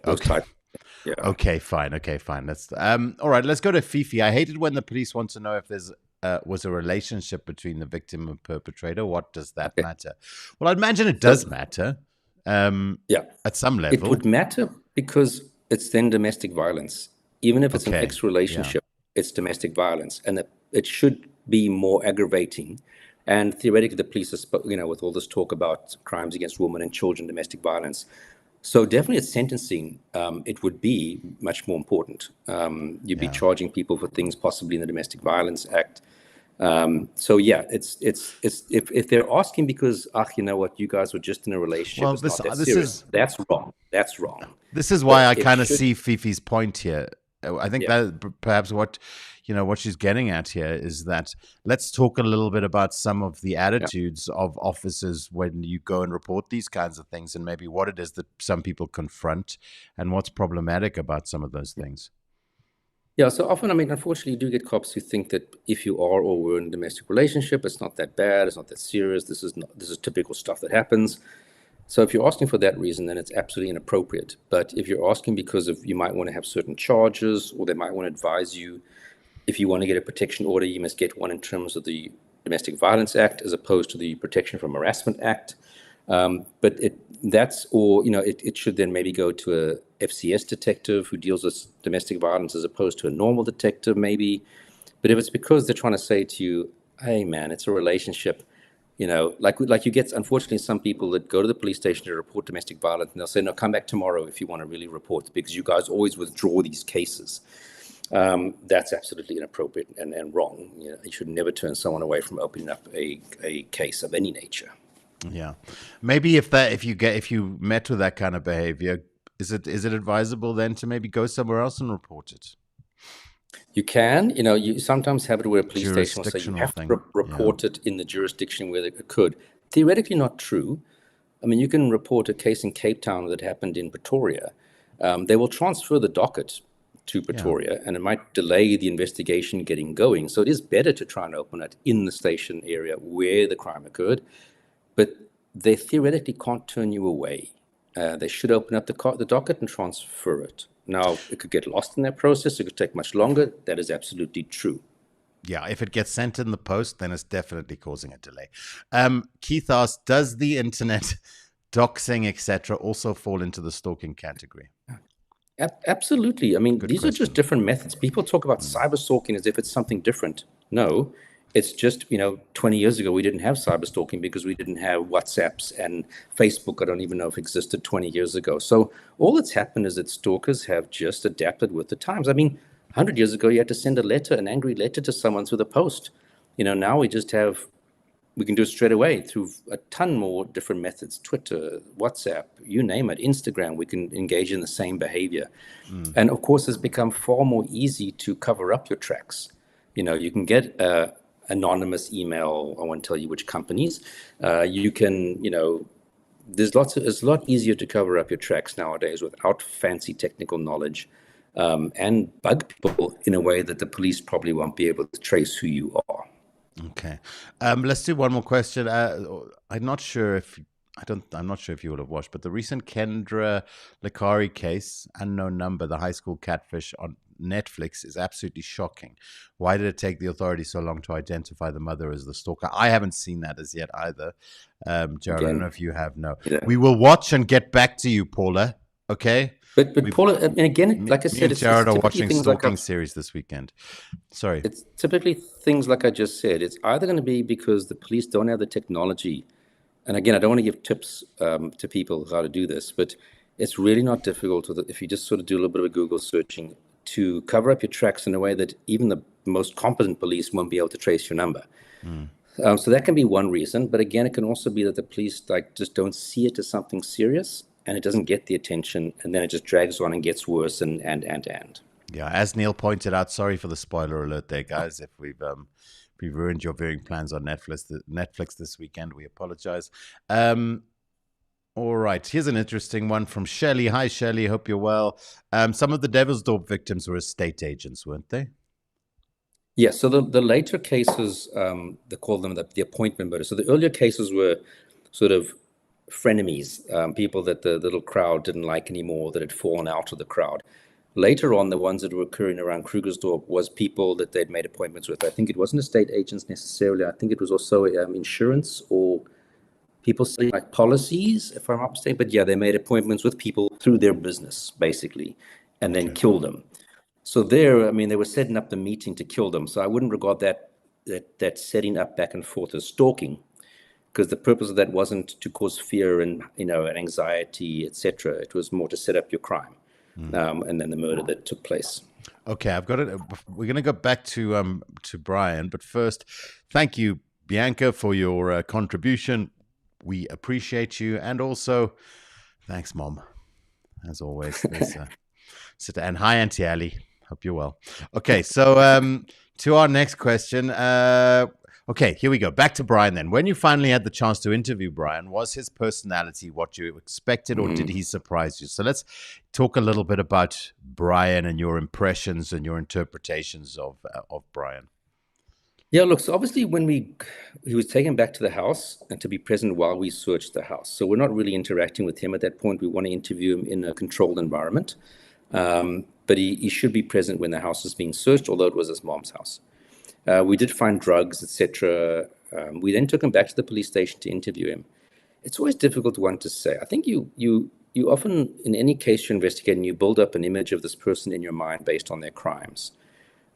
Yeah. Okay, fine. Let's all right. Let's go to Fifi. I hate it when the police want to know if there's was a relationship between the victim and perpetrator. What does that matter? Well, I'd imagine it does matter. At some level, it would matter because it's then domestic violence. Even if it's an ex-relationship, it's domestic violence, and it should be more aggravating. And theoretically, the police are, with all this talk about crimes against women and children, domestic violence. So definitely at sentencing, it would be much more important. You'd be charging people for things possibly in the Domestic Violence Act. So yeah, it's if they're asking because you know what, you guys were just in a relationship, Well, it's this- not that this serious. is- That's wrong. That's wrong. This is why But I it kind of should- see Fifi's point here. I think Yeah. that perhaps what she's getting at here is that let's talk a little bit about some of the attitudes of officers when you go and report these kinds of things, and maybe what it is that some people confront and what's problematic about some of those things. Yeah, so often, I mean, unfortunately, you do get cops who think that if you are or were in a domestic relationship, it's not that bad, it's not that serious. This is typical stuff that happens. So if you're asking for that reason, then it's absolutely inappropriate. But if you're asking because of you might want to have certain charges, or they might want to advise you, if you want to get a protection order, you must get one in terms of the Domestic Violence Act as opposed to the Protection from Harassment Act. But it should then maybe go to a FCS detective who deals with domestic violence as opposed to a normal detective maybe. But if it's because they're trying to say to you, hey man, it's a relationship, like you get, unfortunately, some people that go to the police station to report domestic violence, and they'll say, no, come back tomorrow if you want to really report, because you guys always withdraw these cases. That's absolutely inappropriate and wrong. You should never turn someone away from opening up a case of any nature. Yeah, maybe if you met with that kind of behavior, is it advisable then to maybe go somewhere else and report it? You can, you sometimes have it where a police station will say you have to report it in the jurisdiction where it occurred. Theoretically not true. I mean, you can report a case in Cape Town that happened in Pretoria. They will transfer the docket to Pretoria, and it might delay the investigation getting going. So it is better to try and open it in the station area where the crime occurred. But they theoretically can't turn you away. They should open up the docket and transfer it. Now, it could get lost in that process. It could take much longer. That is absolutely true. Yeah, if it gets sent in the post, then it's definitely causing a delay. Keith asked, does the internet, doxing, etc., also fall into the stalking category? Absolutely. I mean, Good these question. are just different methods. People talk about cyber stalking as if it's something different. No, it's just, 20 years ago, we didn't have cyber stalking because we didn't have WhatsApps and Facebook. I don't even know if existed 20 years ago. So all that's happened is that stalkers have just adapted with the times. I mean, 100 years ago, you had to send an angry letter to someone through the post. Now we can do it straight away through a ton more different methods, Twitter, WhatsApp, you name it, Instagram, we can engage in the same behavior. And of course, it's become far more easy to cover up your tracks. You can get anonymous email. I won't tell you which companies. You can, it's a lot easier to cover up your tracks nowadays without fancy technical knowledge, and bug people in a way that the police probably won't be able to trace who you are. Okay, let's do one more question. I'm not sure if you would have watched, but the recent Kendra Lakari case, unknown number, the high school catfish on Netflix, is absolutely shocking. Why did it take the authorities so long to identify the mother as the stalker? I haven't seen that as yet either. Gerard, I don't know if you have. No, we will watch and get back to you, Paula. Okay. But Paula, and again, like I said, it's Gerard are watching Stalking series this weekend. Sorry. It's typically things like I just said. It's either going to be because the police don't have the technology. And again, I don't want to give tips to people how to do this, but it's really not difficult if you just sort of do a little bit of Google searching to cover up your tracks in a way that even the most competent police won't be able to trace your number. So that can be one reason. But again, it can also be that the police just don't see it as something serious, and it doesn't get the attention, and then it just drags on and gets worse and. Yeah, as Neil pointed out, sorry for the spoiler alert there, guys. If we've ruined your viewing plans on Netflix this weekend, we apologize. All right, here's an interesting one from Shelley. Hi, Shelley. Hope you're well. Some of the Devilsdorp victims were estate agents, weren't they? Yeah, so the later cases, they call them the appointment murder. So the earlier cases were sort of frenemies, people that the little crowd didn't like anymore, that had fallen out of the crowd. Later on, the ones that were occurring around Krugersdorp was people that they'd made appointments with. I think it wasn't estate agents necessarily. I think it was also insurance or people selling like policies, if I'm not mistaken. But yeah, they made appointments with people through their business, basically, and then killed them. So they were setting up the meeting to kill them. So I wouldn't regard that setting up back and forth as stalking, because the purpose of that wasn't to cause fear and and anxiety, etc. It was more to set up your crime, and then the murder that took place. Okay, I've got it. We're going to go back to Brian, but first, thank you, Bianca, for your contribution. We appreciate you, and also thanks, Mom, as always. And hi, Auntie Ali. Hope you're well. Okay, so to our next question. Okay, here we go. Back to Brian then. When you finally had the chance to interview Brian, was his personality what you expected, or did he surprise you? So let's talk a little bit about Brian and your impressions and your interpretations of Brian. Yeah, look, so obviously when he was taken back to the house and to be present while we searched the house. So we're not really interacting with him at that point. We want to interview him in a controlled environment. But he should be present when the house is being searched, although it was his mom's house. We did find drugs, etc. We then took him back to the police station to interview him. It's always difficult one to say. I think you often, in any case you're investigating, you build up an image of this person in your mind based on their crimes.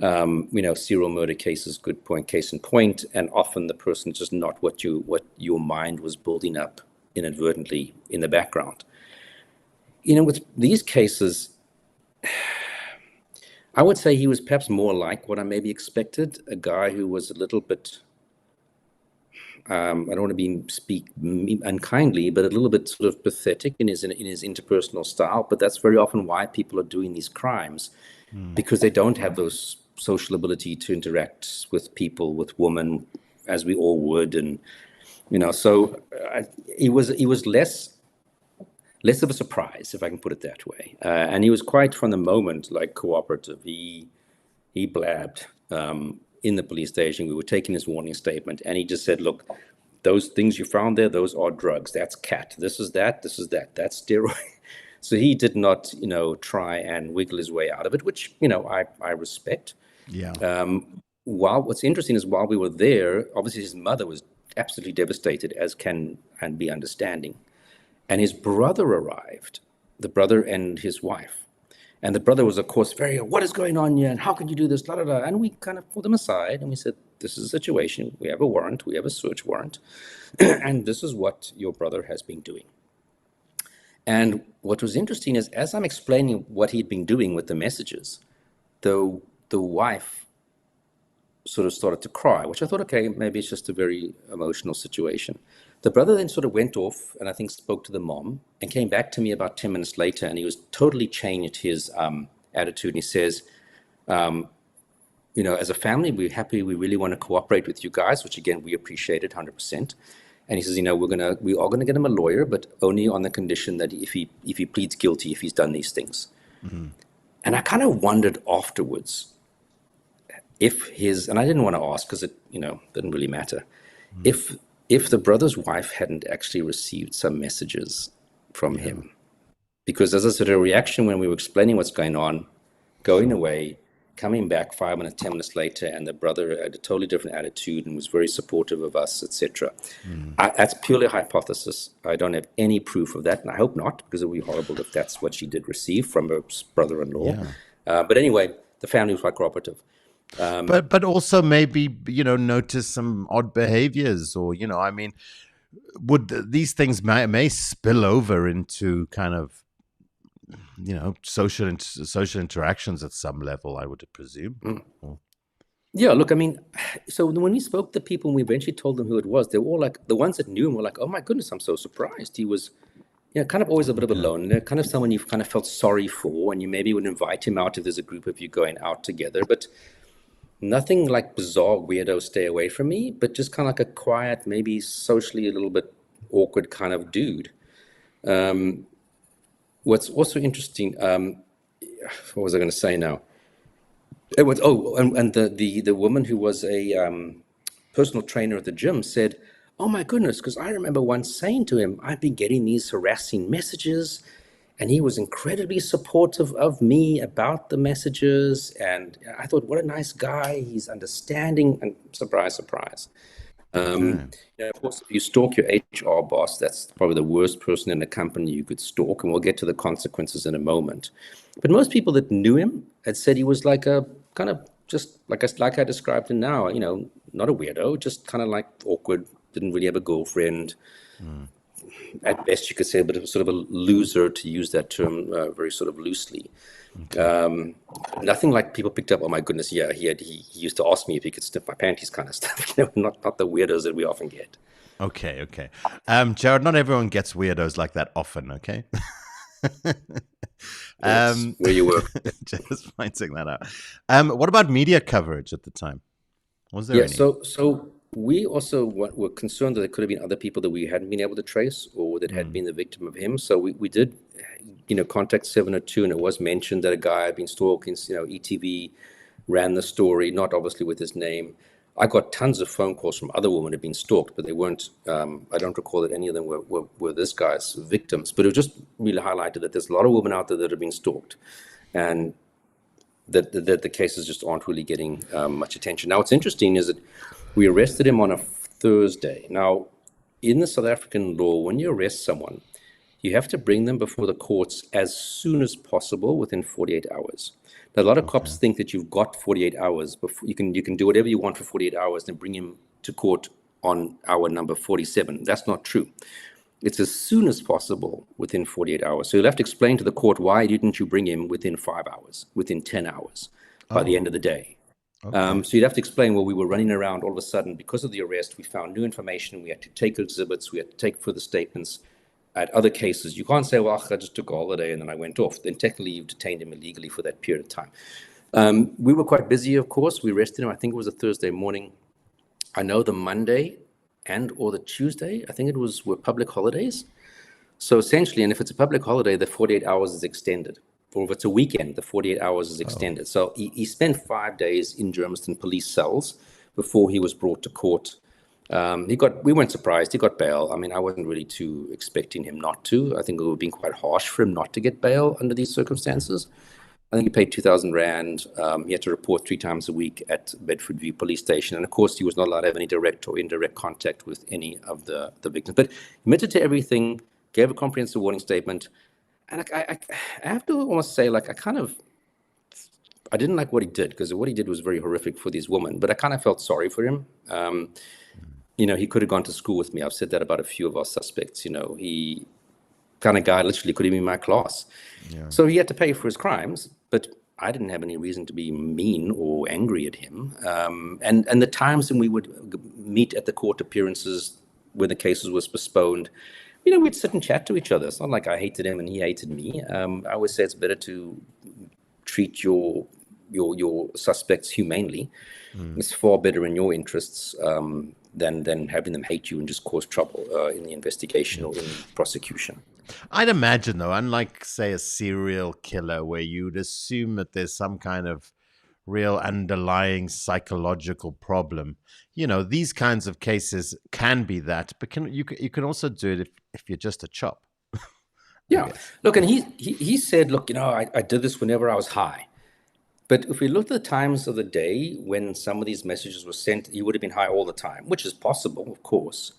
Serial murder cases, good point, case in point, and often the person is just not what your mind was building up inadvertently in the background. With these cases, I would say he was perhaps more like what I maybe expected, a guy who was a little bit, I don't want to speak unkindly, but a little bit sort of pathetic in his interpersonal style. But that's very often why people are doing these crimes, because they don't have those social ability to interact with people, with women, as we all would. And, so he was less of a surprise, if I can put it that way. And he was quite, from the moment, like cooperative. He blabbed in the police station. We were taking his warning statement, and he just said, look, those things you found there, those are drugs. That's cat. This is that. That's steroid. So he did not, try and wiggle his way out of it, which, I respect. Yeah. What's interesting is while we were there, obviously his mother was absolutely devastated, as can and be understanding. And his brother arrived, the brother and his wife. And the brother was, of course, what is going on here? And how can you do this? Blah, blah, blah. And we kind of pulled them aside and we said, this is a situation. We have a warrant. We have a search warrant. And this is what your brother has been doing. And what was interesting is, as I'm explaining what he'd been doing with the messages, the wife sort of started to cry, which I thought, okay, maybe it's just a very emotional situation. The brother then sort of went off and I think spoke to the mom and came back to me about 10 minutes later, and he was totally changed his attitude. And he says, as a family, we're happy. We really want to cooperate with you guys, which again, we appreciated 100%. And he says, we are going to get him a lawyer, but only on the condition that if he pleads guilty, if he's done these things. Mm-hmm. And I kind of wondered afterwards and I didn't want to ask because it, didn't really matter. Mm-hmm. If the brother's wife hadn't actually received some messages from him. Because as I said, her reaction when we were explaining what's going on, going away, coming back 5 minutes, 10 minutes later, and the brother had a totally different attitude and was very supportive of us, etc. That's purely a hypothesis. I don't have any proof of that, and I hope not, because it would be horrible if that's what she did receive from her brother-in-law. Yeah. But anyway, the family was quite cooperative. But also maybe, notice some odd behaviors, or, would these things may spill over into kind of, social interactions at some level, I would presume. Yeah, look, so when we spoke to people and we eventually told them who it was, they were all like, the ones that knew him were like, oh my goodness, I'm so surprised. He was, kind of always a bit of a loner, kind of someone you've kind of felt sorry for, and you maybe would invite him out if there's a group of you going out together, but nothing like bizarre weirdo stay away from me, but just kind of like a quiet, maybe socially a little bit awkward kind of dude. What's also interesting, what was I going to say now? It was, and the woman who was a personal trainer at the gym said, oh my goodness, because I remember once saying to him, I've been getting these harassing messages, and he was incredibly supportive of me about the messages. And I thought, what a nice guy. He's understanding. And surprise, surprise. Of course, if you stalk your HR boss, that's probably the worst person in the company you could stalk. And we'll get to the consequences in a moment. But most people that knew him had said he was like a kind of just like I described him now, not a weirdo, just kind of like awkward, didn't really have a girlfriend. At best, you could say a bit of sort of a loser, to use that term very sort of loosely. nothing like people picked up, oh my goodness, yeah, he used to ask me if he could sniff my panties kind of stuff. Not the weirdos that we often get. Okay. Gerard, not everyone gets weirdos like that often, okay? Where you work. Just pointing that out. What about media coverage at the time? Was there any? So we also were concerned that there could have been other people that we hadn't been able to trace or that had been the victim of him. So we did, contact 702, and it was mentioned that a guy had been stalking. ETV ran the story, not obviously with his name. I got tons of phone calls from other women who had been stalked, but they weren't, I don't recall that any of them were this guy's victims. But it just really highlighted that there's a lot of women out there that have been stalked, and that the cases just aren't really getting much attention. Now, what's interesting is that we arrested him on a Thursday. Now, in the South African law, when you arrest someone, you have to bring them before the courts as soon as possible within 48 hours. Now, a lot of cops think that you've got 48 hours before you can do whatever you want for 48 hours, then bring him to court on hour number 47. That's not true. It's as soon as possible within 48 hours. So you'll have to explain to the court, why didn't you bring him within 5 hours, within 10 hours, by the end of the day? So you'd have to explain, well, we were running around all of a sudden because of the arrest. We found new information. We had to take exhibits. We had to take further statements. At other cases, you can't say, well, I just took a holiday and then I went off. Then technically you've detained him illegally for that period of time. We were quite busy, of course. We arrested him, I think it was a Thursday morning. I know the Monday or the Tuesday, I think were public holidays. So essentially, and if it's a public holiday, the 48 hours is extended. Or if it's a weekend, the 48 hours is extended. So he spent 5 days in Germiston police cells before he was brought to court. We weren't surprised. He got bail. I mean, I wasn't really too expecting him not to. I think it would have been quite harsh for him not to get bail under these circumstances. I think he paid 2,000 Rand. He had to report 3 times a week at Bedford View Police Station. And of course, he was not allowed to have any direct or indirect contact with any of the victims. But he admitted to everything, gave a comprehensive warning statement. And I have to almost say, I didn't like what he did, because what he did was very horrific for these women. But I kind of felt sorry for him. He could have gone to school with me. I've said that about a few of our suspects. He kind of guy literally could have been in my class. Yeah. So he had to pay for his crimes, but I didn't have any reason to be mean or angry at him. And the times when we would meet at the court appearances when the cases was postponed, we'd sit and chat to each other. It's not like I hated him and he hated me. I always say it's better to treat your suspects humanely. It's far better in your interests than having them hate you and just cause trouble in the investigation or in prosecution. I'd imagine, though, unlike, say, a serial killer where you'd assume that there's some kind of real underlying psychological problem, these kinds of cases can be that, but you can also do it if you're just a chop. Yeah. Look, and he said, look, I did this whenever I was high. But if we looked at the times of the day when some of these messages were sent, he would have been high all the time, which is possible, of course.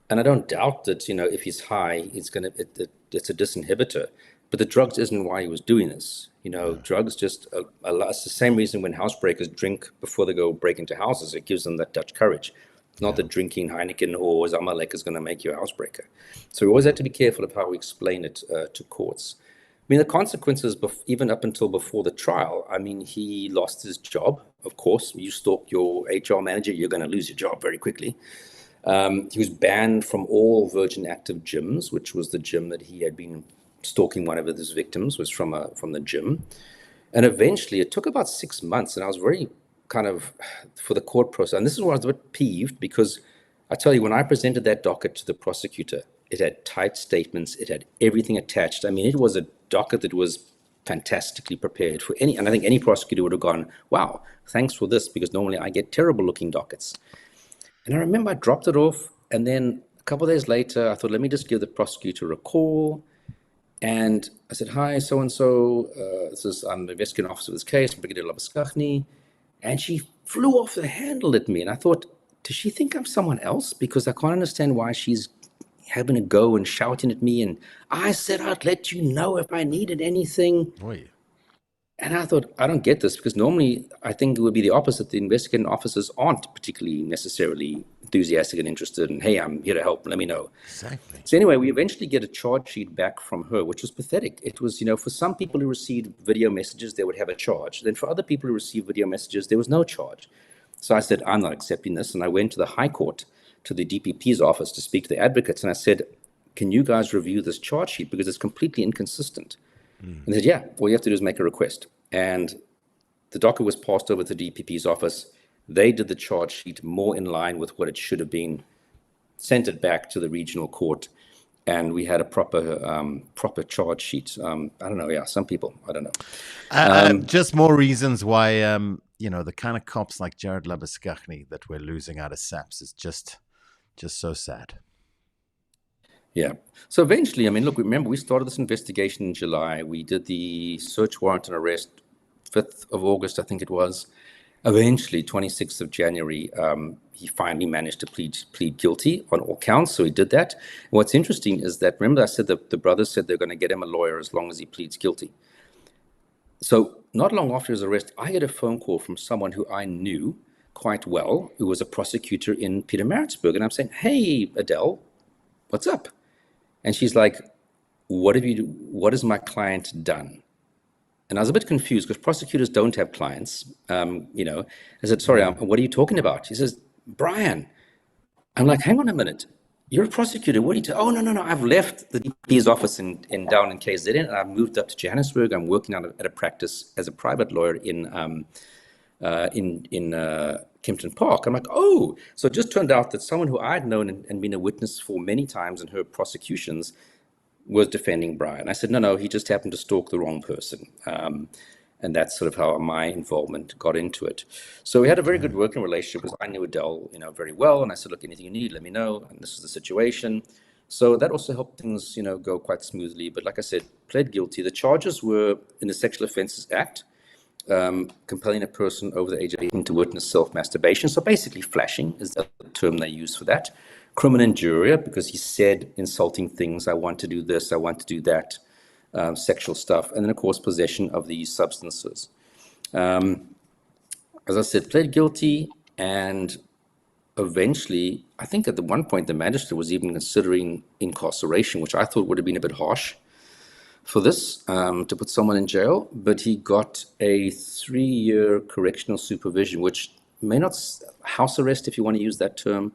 And I don't doubt that, if he's high, it's a disinhibitor. But the drugs isn't why he was doing this. Drugs just, it's the same reason when housebreakers drink before they go break into houses. It gives them that Dutch courage. It's not that drinking Heineken or Zamalek is going to make you a housebreaker. So we always have to be careful of how we explain it to courts. I mean, the consequences, even up until before the trial, he lost his job. Of course, you stalk your HR manager, you're going to lose your job very quickly. He was banned from all Virgin Active gyms, which was the gym that he had been stalking. One of his victims was from the gym. And eventually, it took about 6 months, and I was very for the court process. And this is where I was a bit peeved, because I tell you, when I presented that docket to the prosecutor, it had tight statements. It had everything attached. It was a docket that was fantastically prepared for and I think any prosecutor would have gone, wow, thanks for this, because normally I get terrible looking dockets. And I remember I dropped it off, and then a couple of days later, I thought, let me just give the prosecutor a call. And I said, hi, so-and-so, I'm the investigating officer of this case, Gerard Labuschagne. And she flew off the handle at me. And I thought, does she think I'm someone else? Because I can't understand why she's having a go and shouting at me. And I said I'd let you know if I needed anything. Boy. And I thought, I don't get this, because normally I think it would be the opposite. The investigating officers aren't particularly necessarily enthusiastic and interested in, hey, I'm here to help, let me know. Exactly. So anyway, we eventually get a charge sheet back from her, which was pathetic. It was, for some people who received video messages, they would have a charge. Then for other people who received video messages, there was no charge. So I said, I'm not accepting this. And I went to the High Court, to the DPP's office, to speak to the advocates. And I said, can you guys review this charge sheet? Because it's completely inconsistent. And they said, yeah, all you have to do is make a request. And the docket was passed over to the DPP's office. They did the charge sheet more in line with what it should have been, sent it back to the regional court, and we had a proper charge sheet. I don't know, yeah, some people, I don't know. Just more reasons why, the kind of cops like Gerard Labuschagne that we're losing out of SAPS is just so sad. Yeah. So eventually, look, remember, we started this investigation in July. We did the search warrant and arrest 5th of August, I think it was. Eventually, 26th of January, he finally managed to plead guilty on all counts. So he did that. And what's interesting is that, remember I said that the brothers said they're going to get him a lawyer as long as he pleads guilty. So not long after his arrest, I had a phone call from someone who I knew quite well, who was a prosecutor in Pietermaritzburg. And I'm saying, hey, Adele, what's up? And she's like, what has my client done? And I was a bit confused because prosecutors don't have clients. I said, sorry, what are you talking about? She says, Brian. I'm like, hang on a minute. You're a prosecutor. What are you Oh, no. I've left the DP's office down in KZN, and I've moved up to Johannesburg. I'm working at a practice as a private lawyer in Kempton Park. I'm like, oh. So it just turned out that someone who I'd known and been a witness for many times in her prosecutions was defending Brian. I said, no, he just happened to stalk the wrong person. And that's sort of how my involvement got into it. So we had a very good working relationship because I knew Adele, very well. And I said, look, anything you need, let me know. And this is the situation. So that also helped things, go quite smoothly. But like I said, pled guilty. The charges were in the Sexual Offences Act, compelling a person over the age of 18 to witness self-masturbation. So basically flashing is the term they use for that. Criminal injuria, because he said insulting things, I want to do this, I want to do that, sexual stuff. And then, of course, possession of these substances. As I said, pled guilty, and eventually, I think at the one point, the magistrate was even considering incarceration, which I thought would have been a bit harsh for this, to put someone in jail. But he got a 3-year correctional supervision, which may not, house arrest, if you want to use that term,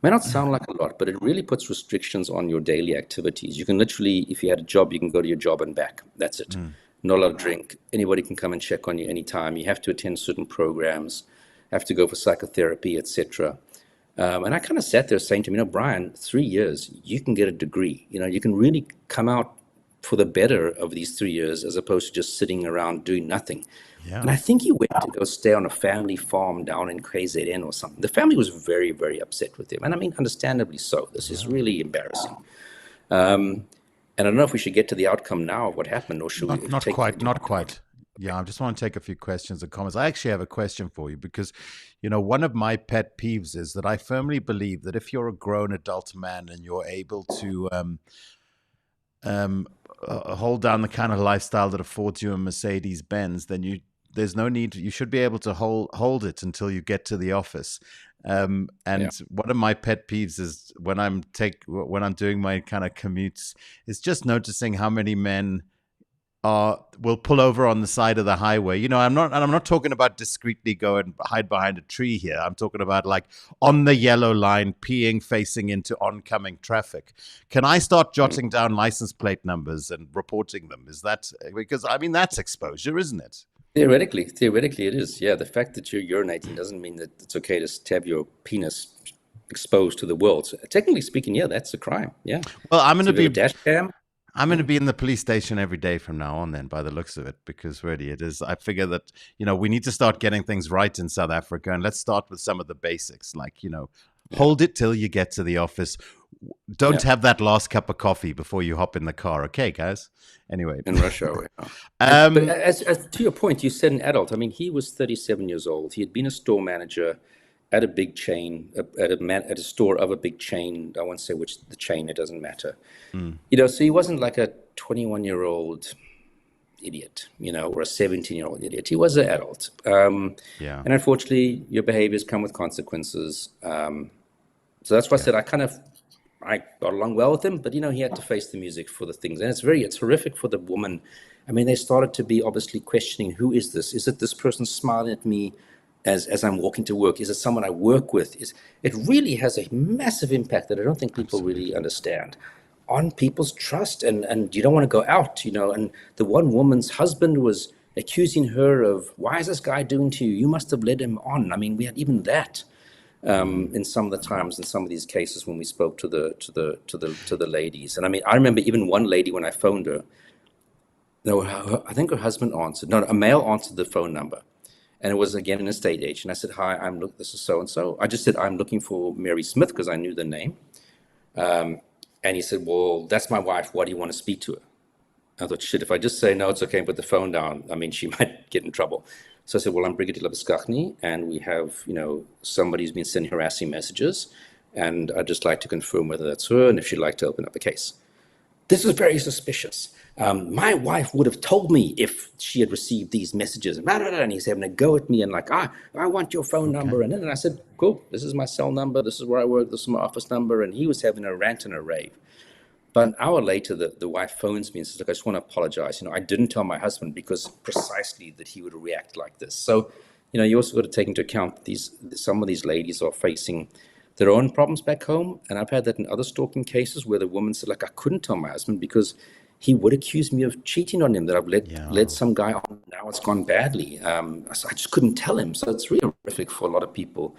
may not sound like a lot, but it really puts restrictions on your daily activities. You can literally, if you had a job, you can go to your job and back. That's it. Not allowed to drink. Anybody can come and check on you anytime. You have to attend certain programs, have to go for psychotherapy, etc. And I kind of sat there saying to him, Brian, 3 years, you can get a degree. You can really come out for the better of these 3 years as opposed to just sitting around doing nothing. Yeah. And I think he went to go stay on a family farm down in KZN or something. The family was very, very upset with him. And understandably so. This is really embarrassing. And I don't know if we should get to the outcome now of what happened, or should we? Not quite. Yeah, I just want to take a few questions and comments. I actually have a question for you because, one of my pet peeves is that I firmly believe that if you're a grown adult man and you're able to hold down the kind of lifestyle that affords you a Mercedes-Benz, then there's no need. You should be able to hold it until you get to the office. One of my pet peeves is when I'm doing my kind of commutes, is just noticing how many men will pull over on the side of the highway. I'm not talking about discreetly go and hide behind a tree here. I'm talking about like on the yellow line, peeing, facing into oncoming traffic. Can I start jotting down license plate numbers and reporting them? Is that because that's exposure, isn't it? Theoretically it is. Yeah, the fact that you're urinating doesn't mean that it's okay to have your penis exposed to the world. So, technically speaking, yeah, that's a crime. Yeah. Well, I'm going to be dash cam. I'm going to be in the police station every day from now on then, by the looks of it, because really it is. I figure that, we need to start getting things right in South Africa. And let's start with some of the basics, like, hold it till you get to the office. Don't have that last cup of coffee before you hop in the car. Okay, guys? Anyway. In rush hour. But as to your point, you said an adult. He was 37 years old. He had been a store manager at a big chain, at a store of a big chain. I won't say which the chain, it doesn't matter. So he wasn't like a 21-year-old idiot, or a 17-year-old idiot. He was an adult. Yeah. And unfortunately, your behaviors come with consequences. So that's why I said I got along well with him, but, he had to face the music for the things. And it's horrific for the woman. I mean, they started to be obviously questioning, who is this? Is it this person smiling at me as I'm walking to work? Is it someone I work with? It really has a massive impact that I don't think people really understand on people's trust. And you don't want to go out, and the one woman's husband was accusing her of, why is this guy doing to you? You must have led him on. I mean, we had even that in some of the times in some of these cases when we spoke to the ladies. And I mean, I remember even one lady when I phoned her, I think her husband answered. No, a male answered the phone number. And it was, again, an estate agent. I said, hi, this is so-and-so. I just said, I'm looking for Mary Smith because I knew the name. And he said, well, that's my wife. Why do you want to speak to her? I thought, shit, if I just say, no, it's okay, put the phone down, I mean, she might get in trouble. So I said, well, I'm Gerard Labuschagne, and we have, somebody who's been sending harassing messages. And I'd just like to confirm whether that's her and if she'd like to open up a case. This is very suspicious. My wife would have told me if she had received these messages. And he's having a go at me and like, I want your phone number. And then I said, cool, this is my cell number. This is where I work. This is my office number. And he was having a rant and a rave. But an hour later, the wife phones me and says, look, I just want to apologize. I didn't tell my husband because precisely that he would react like this. So, you also got to take into account some of these ladies are facing their own problems back home. And I've had that in other stalking cases where the woman said, like, I couldn't tell my husband because he would accuse me of cheating on him, that I've led some guy on. Now it's gone badly. So I just couldn't tell him. So it's really horrific for a lot of people,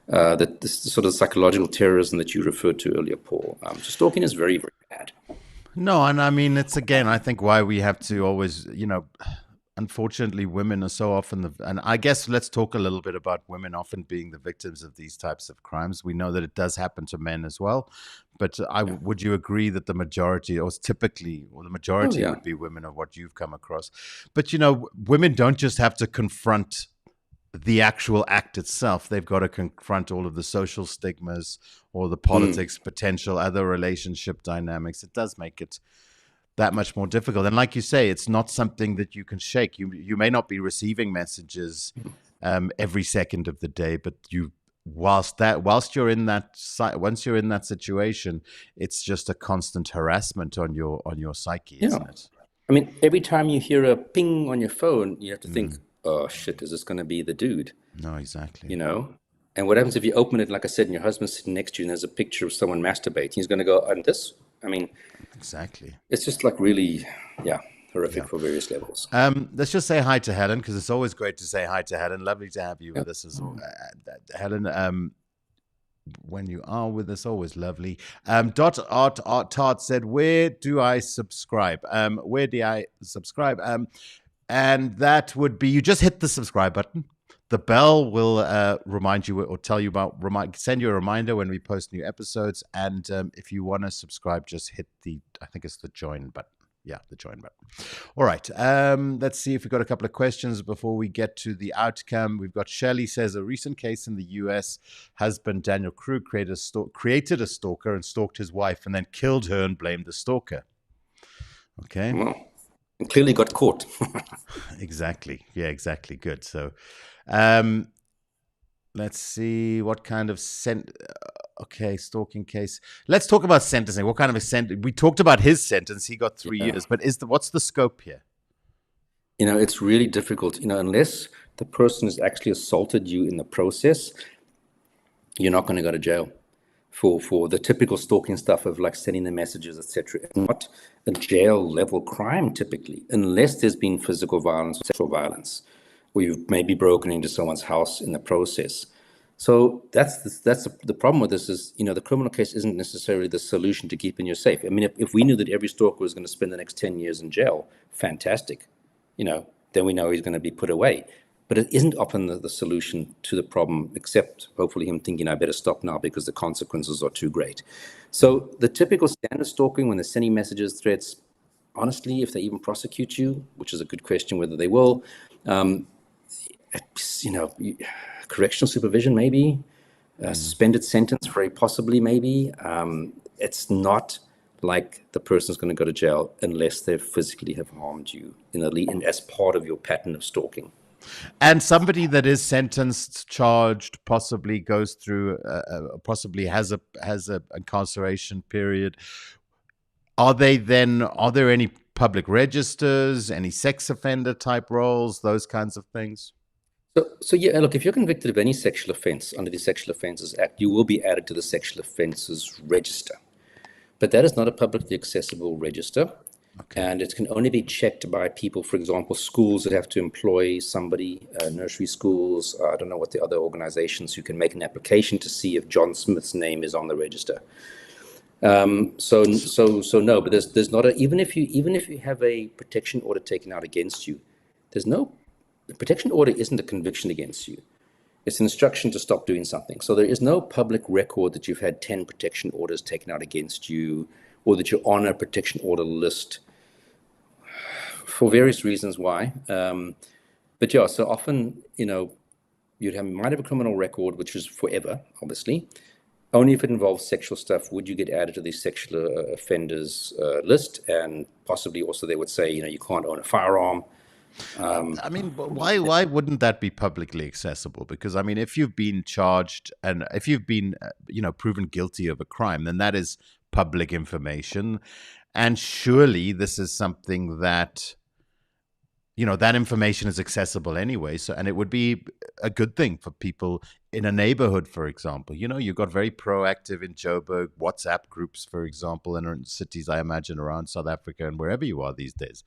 that this sort of psychological terrorism that you referred to earlier, Paul. So stalking is very, very bad. No, and I mean, it's, again, I think why we have to always, unfortunately, women are so often and I guess let's talk a little bit about women often being the victims of these types of crimes. We know that it does happen to men as well, but would you agree that the majority, or typically, or the majority would be women of what you've come across? But, women don't just have to confront the actual act itself. They've got to confront all of the social stigmas or the politics, potential other relationship dynamics. It does make it that much more difficult. And like you say, it's not something that you can shake. You may not be receiving messages every second of the day, but once you're in that situation, it's just a constant harassment on your psyche, isn't it? I mean, every time you hear a ping on your phone, you have to think, oh shit, is this going to be the dude? No, exactly. And what happens if you open it, like I said, and your husband's sitting next to you and there's a picture of someone masturbating? He's going to go, and this? I mean, exactly. It's just like really, horrific for various levels. Let's just say hi to Helen, because it's always great to say hi to Helen. Lovely to have you with us, Helen. When you are with us, always lovely. Todd said, "Where do I subscribe? Where do I subscribe?" And that would be, you just hit the subscribe button. The bell will remind you or tell you send you a reminder when we post new episodes. And if you want to subscribe, just hit I think it's the join button. Yeah, the join button. All right. Let's see if we've got a couple of questions before we get to the outcome. We've got Shelley says, a recent case in the US, husband Daniel Krug created a stalker and stalked his wife and then killed her and blamed the stalker. Okay. Well, clearly got caught. Exactly. Yeah, exactly. Good. So let's see what kind of stalking case. Let's talk about sentencing. What kind of a sentence? We talked about his sentence. He got 3 years, but what's the scope here? It's really difficult, unless the person has actually assaulted you in the process, you're not going to go to jail for the typical stalking stuff of like sending the messages, etc. It's not a jail level crime typically, unless there's been physical violence or sexual violence, or you've maybe broken into someone's house in the process. So that's the problem with this is, the criminal case isn't necessarily the solution to keeping you safe. I mean, if we knew that every stalker was going to spend the next 10 years in jail, fantastic. Then we know he's going to be put away. But it isn't often the solution to the problem, except hopefully him thinking, I better stop now because the consequences are too great. So the typical standard stalking, when they're sending messages, threats, honestly, if they even prosecute you, which is a good question whether they will, correctional supervision, maybe, suspended sentence, very possibly, maybe. It's not like the person's going to go to jail unless they physically have harmed you as part of your pattern of stalking. And somebody that is sentenced, charged, possibly goes through, possibly has a incarceration period. Are there any public registers, any sex offender type roles, those kinds of things? So yeah, look, if you're convicted of any sexual offense under the Sexual Offences Act, you will be added to the Sexual Offences Register. But that is not a publicly accessible register. Okay. And it can only be checked by people, for example, schools that have to employ somebody, nursery schools, I don't know what the other organizations who can make an application to see if John Smith's name is on the register. So no, but there's not even if you have a protection order taken out against you, the protection order isn't a conviction against you. It's an instruction to stop doing something. So there is no public record that you've had 10 protection orders taken out against you, or that you're on a protection order list for various reasons why. But yeah, so often, might have a criminal record, which is forever, obviously. Only if it involves sexual stuff would you get added to the sexual offenders list, and possibly also they would say, you can't own a firearm. Why wouldn't that be publicly accessible? Because if you've been charged and if you've been, proven guilty of a crime, then that is public information, and surely this is something that, that information is accessible anyway. So, and it would be a good thing for people in a neighborhood, for example. You got very proactive in Joburg WhatsApp groups, for example, and in cities, I imagine, around South Africa and wherever you are these days.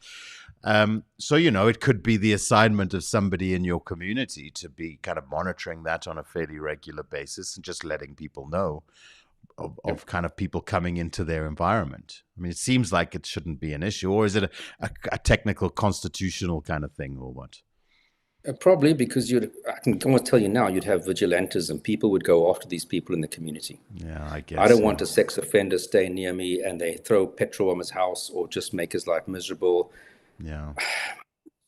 So, it could be the assignment of somebody in your community to be kind of monitoring that on a fairly regular basis and just letting people know of kind of people coming into their environment. It seems like it shouldn't be an issue, or is it a technical constitutional kind of thing, or what? Probably because I can almost tell you now, you'd have vigilantes and people would go after these people in the community. Yeah, I guess. I don't want a sex offender staying near me and they throw petrol on his house or just make his life miserable. Yeah.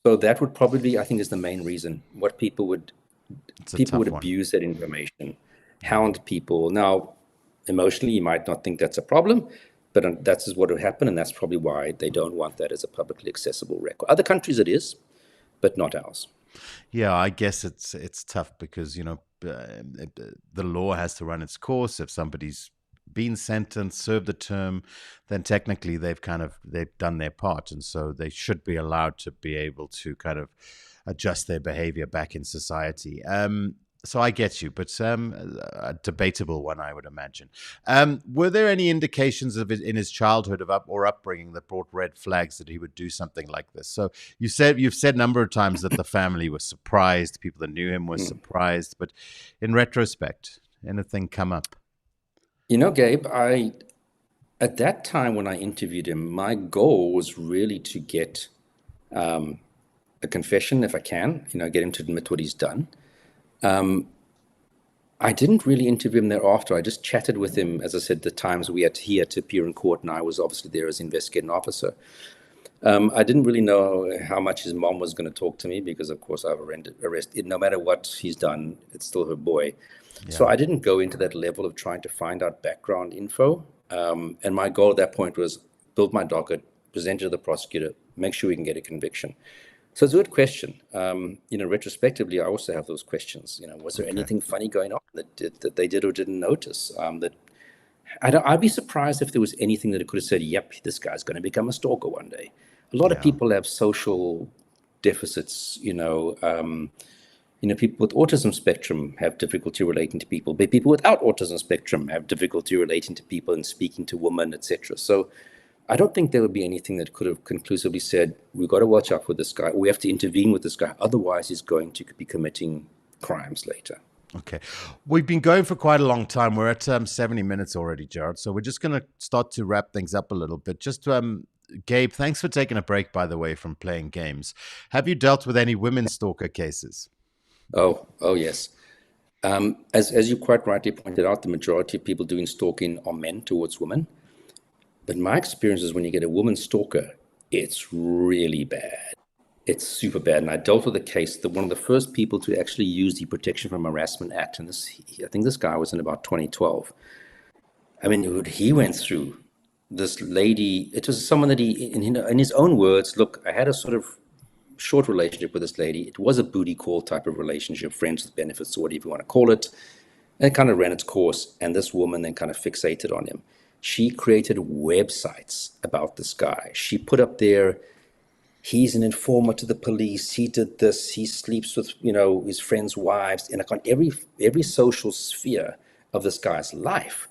So that would probably, I think, is the main reason. What people would abuse that information, hound people. Now, emotionally, you might not think that's a problem, but that's what would happen, and that's probably why they don't want that as a publicly accessible record. Other countries it is, but not ours. Yeah, I guess it's tough because, the law has to run its course. If somebody's been sentenced, served a term, then technically they've done their part. And so they should be allowed to be able to kind of adjust their behavior back in society. So I get you, but a debatable one, I would imagine. Were there any indications of it in his childhood or upbringing that brought red flags that he would do something like this? So you've said a number of times that the family was surprised, people that knew him were surprised, but in retrospect, anything come up? Gabe, at that time when I interviewed him, my goal was really to get a confession, if I can, get him to admit what he's done. I didn't really interview him thereafter. I just chatted with him, as I said, the times he had to appear in court, and I was obviously there as investigating officer. I didn't really know how much his mom was going to talk to me because, of course, I've arrested. No matter what he's done, it's still her boy. Yeah. So I didn't go into that level of trying to find out background info. And my goal at that point was build my docket, present it to the prosecutor, make sure we can get a conviction. So it's a good question. Retrospectively, I also have those questions. Was there anything funny going on that they did or didn't notice? I'd be surprised if there was anything that it could have said, yep, this guy's going to become a stalker one day. A lot of people have social deficits, people with autism spectrum have difficulty relating to people, but people without autism spectrum have difficulty relating to people and speaking to women, etc. So I don't think there would be anything that could have conclusively said, we've got to watch out for this guy. We have to intervene with this guy. Otherwise, he's going to be committing crimes later. Okay. We've been going for quite a long time. We're at 70 minutes already, Gerard. So we're just going to start to wrap things up a little bit. Just, Gabe, thanks for taking a break, by the way, from playing games. Have you dealt with any women stalker cases? Oh, yes. As you quite rightly pointed out, the majority of people doing stalking are men towards women. But my experience is when you get a woman stalker, it's really bad. It's super bad. And I dealt with a case that one of the first people to actually use the Protection from Harassment Act, and I think this guy was in about 2012. I mean, he went through this lady, it was someone that he, in his own words, look, I had a sort of short relationship with this lady. It was a booty call type of relationship, friends with benefits, or whatever you want to call it. And it kind of ran its course. And this woman then kind of fixated on him. She created websites about this guy. She put up there, he's an informer to the police. He did this. He sleeps with, his friends' wives. And like on every social sphere of this guy's life,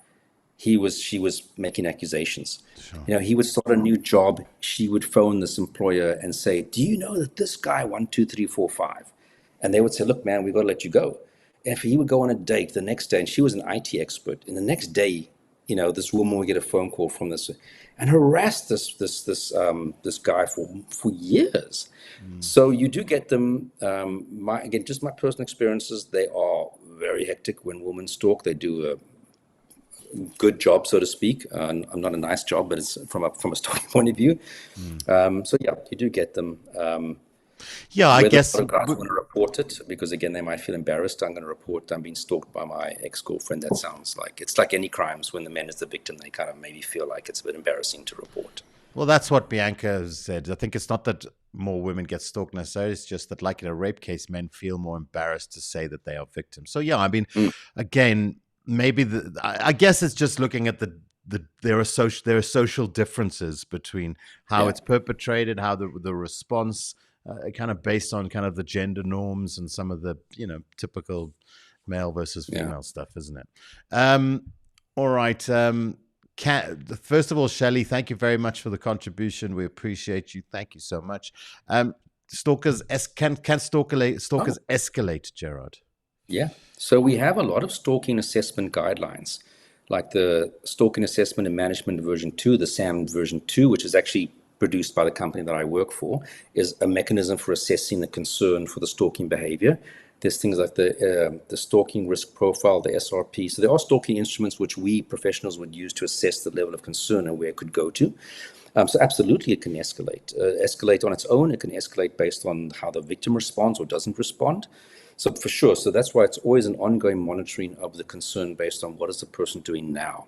she was making accusations. Sure. He would start a new job. She would phone this employer and say, do you know that this guy 1, 2, 3, 4, 5? And they would say, look, man, we've got to let you go. And if he would go on a date the next day, and she was an IT expert, and the next day, this woman would get a phone call from this and harass this guy for years. So you do get them. Just my personal experiences, they are very hectic when women stalk. They do a good job, so to speak. Not a nice job, but it's from a stalking point of view. So yeah, you do get them. I guess a lot of guys want to report it because again they might feel embarrassed. I'm going to report I'm being stalked by my ex-girlfriend. That sounds like it's like any crimes. When the man is the victim, they kind of maybe feel like it's a bit embarrassing to report. Well, that's what Bianca said. I think it's not that more women get stalked necessarily. It's just that, like in a rape case, men feel more embarrassed to say that they are victims. So yeah, I mean, again, maybe I guess it's just looking at there are social differences between how it's perpetrated, how the response. Kind of based on kind of the gender norms and some of the, typical male versus female stuff, isn't it? All right. First of all, Shelley, thank you very much for the contribution. We appreciate you. Thank you so much. Stalkers, can stalkers escalate, Gerard? Yeah. So we have a lot of stalking assessment guidelines, like the Stalking Assessment and Management version 2, the SAM version 2, which is actually produced by the company that I work for, is a mechanism for assessing the concern for the stalking behavior. There's things like the stalking risk profile, the SRP. So there are stalking instruments which we professionals would use to assess the level of concern and where it could go to. So absolutely it can escalate on its own. It can escalate based on how the victim responds or doesn't respond. So for sure. So that's why it's always an ongoing monitoring of the concern based on what is the person doing now.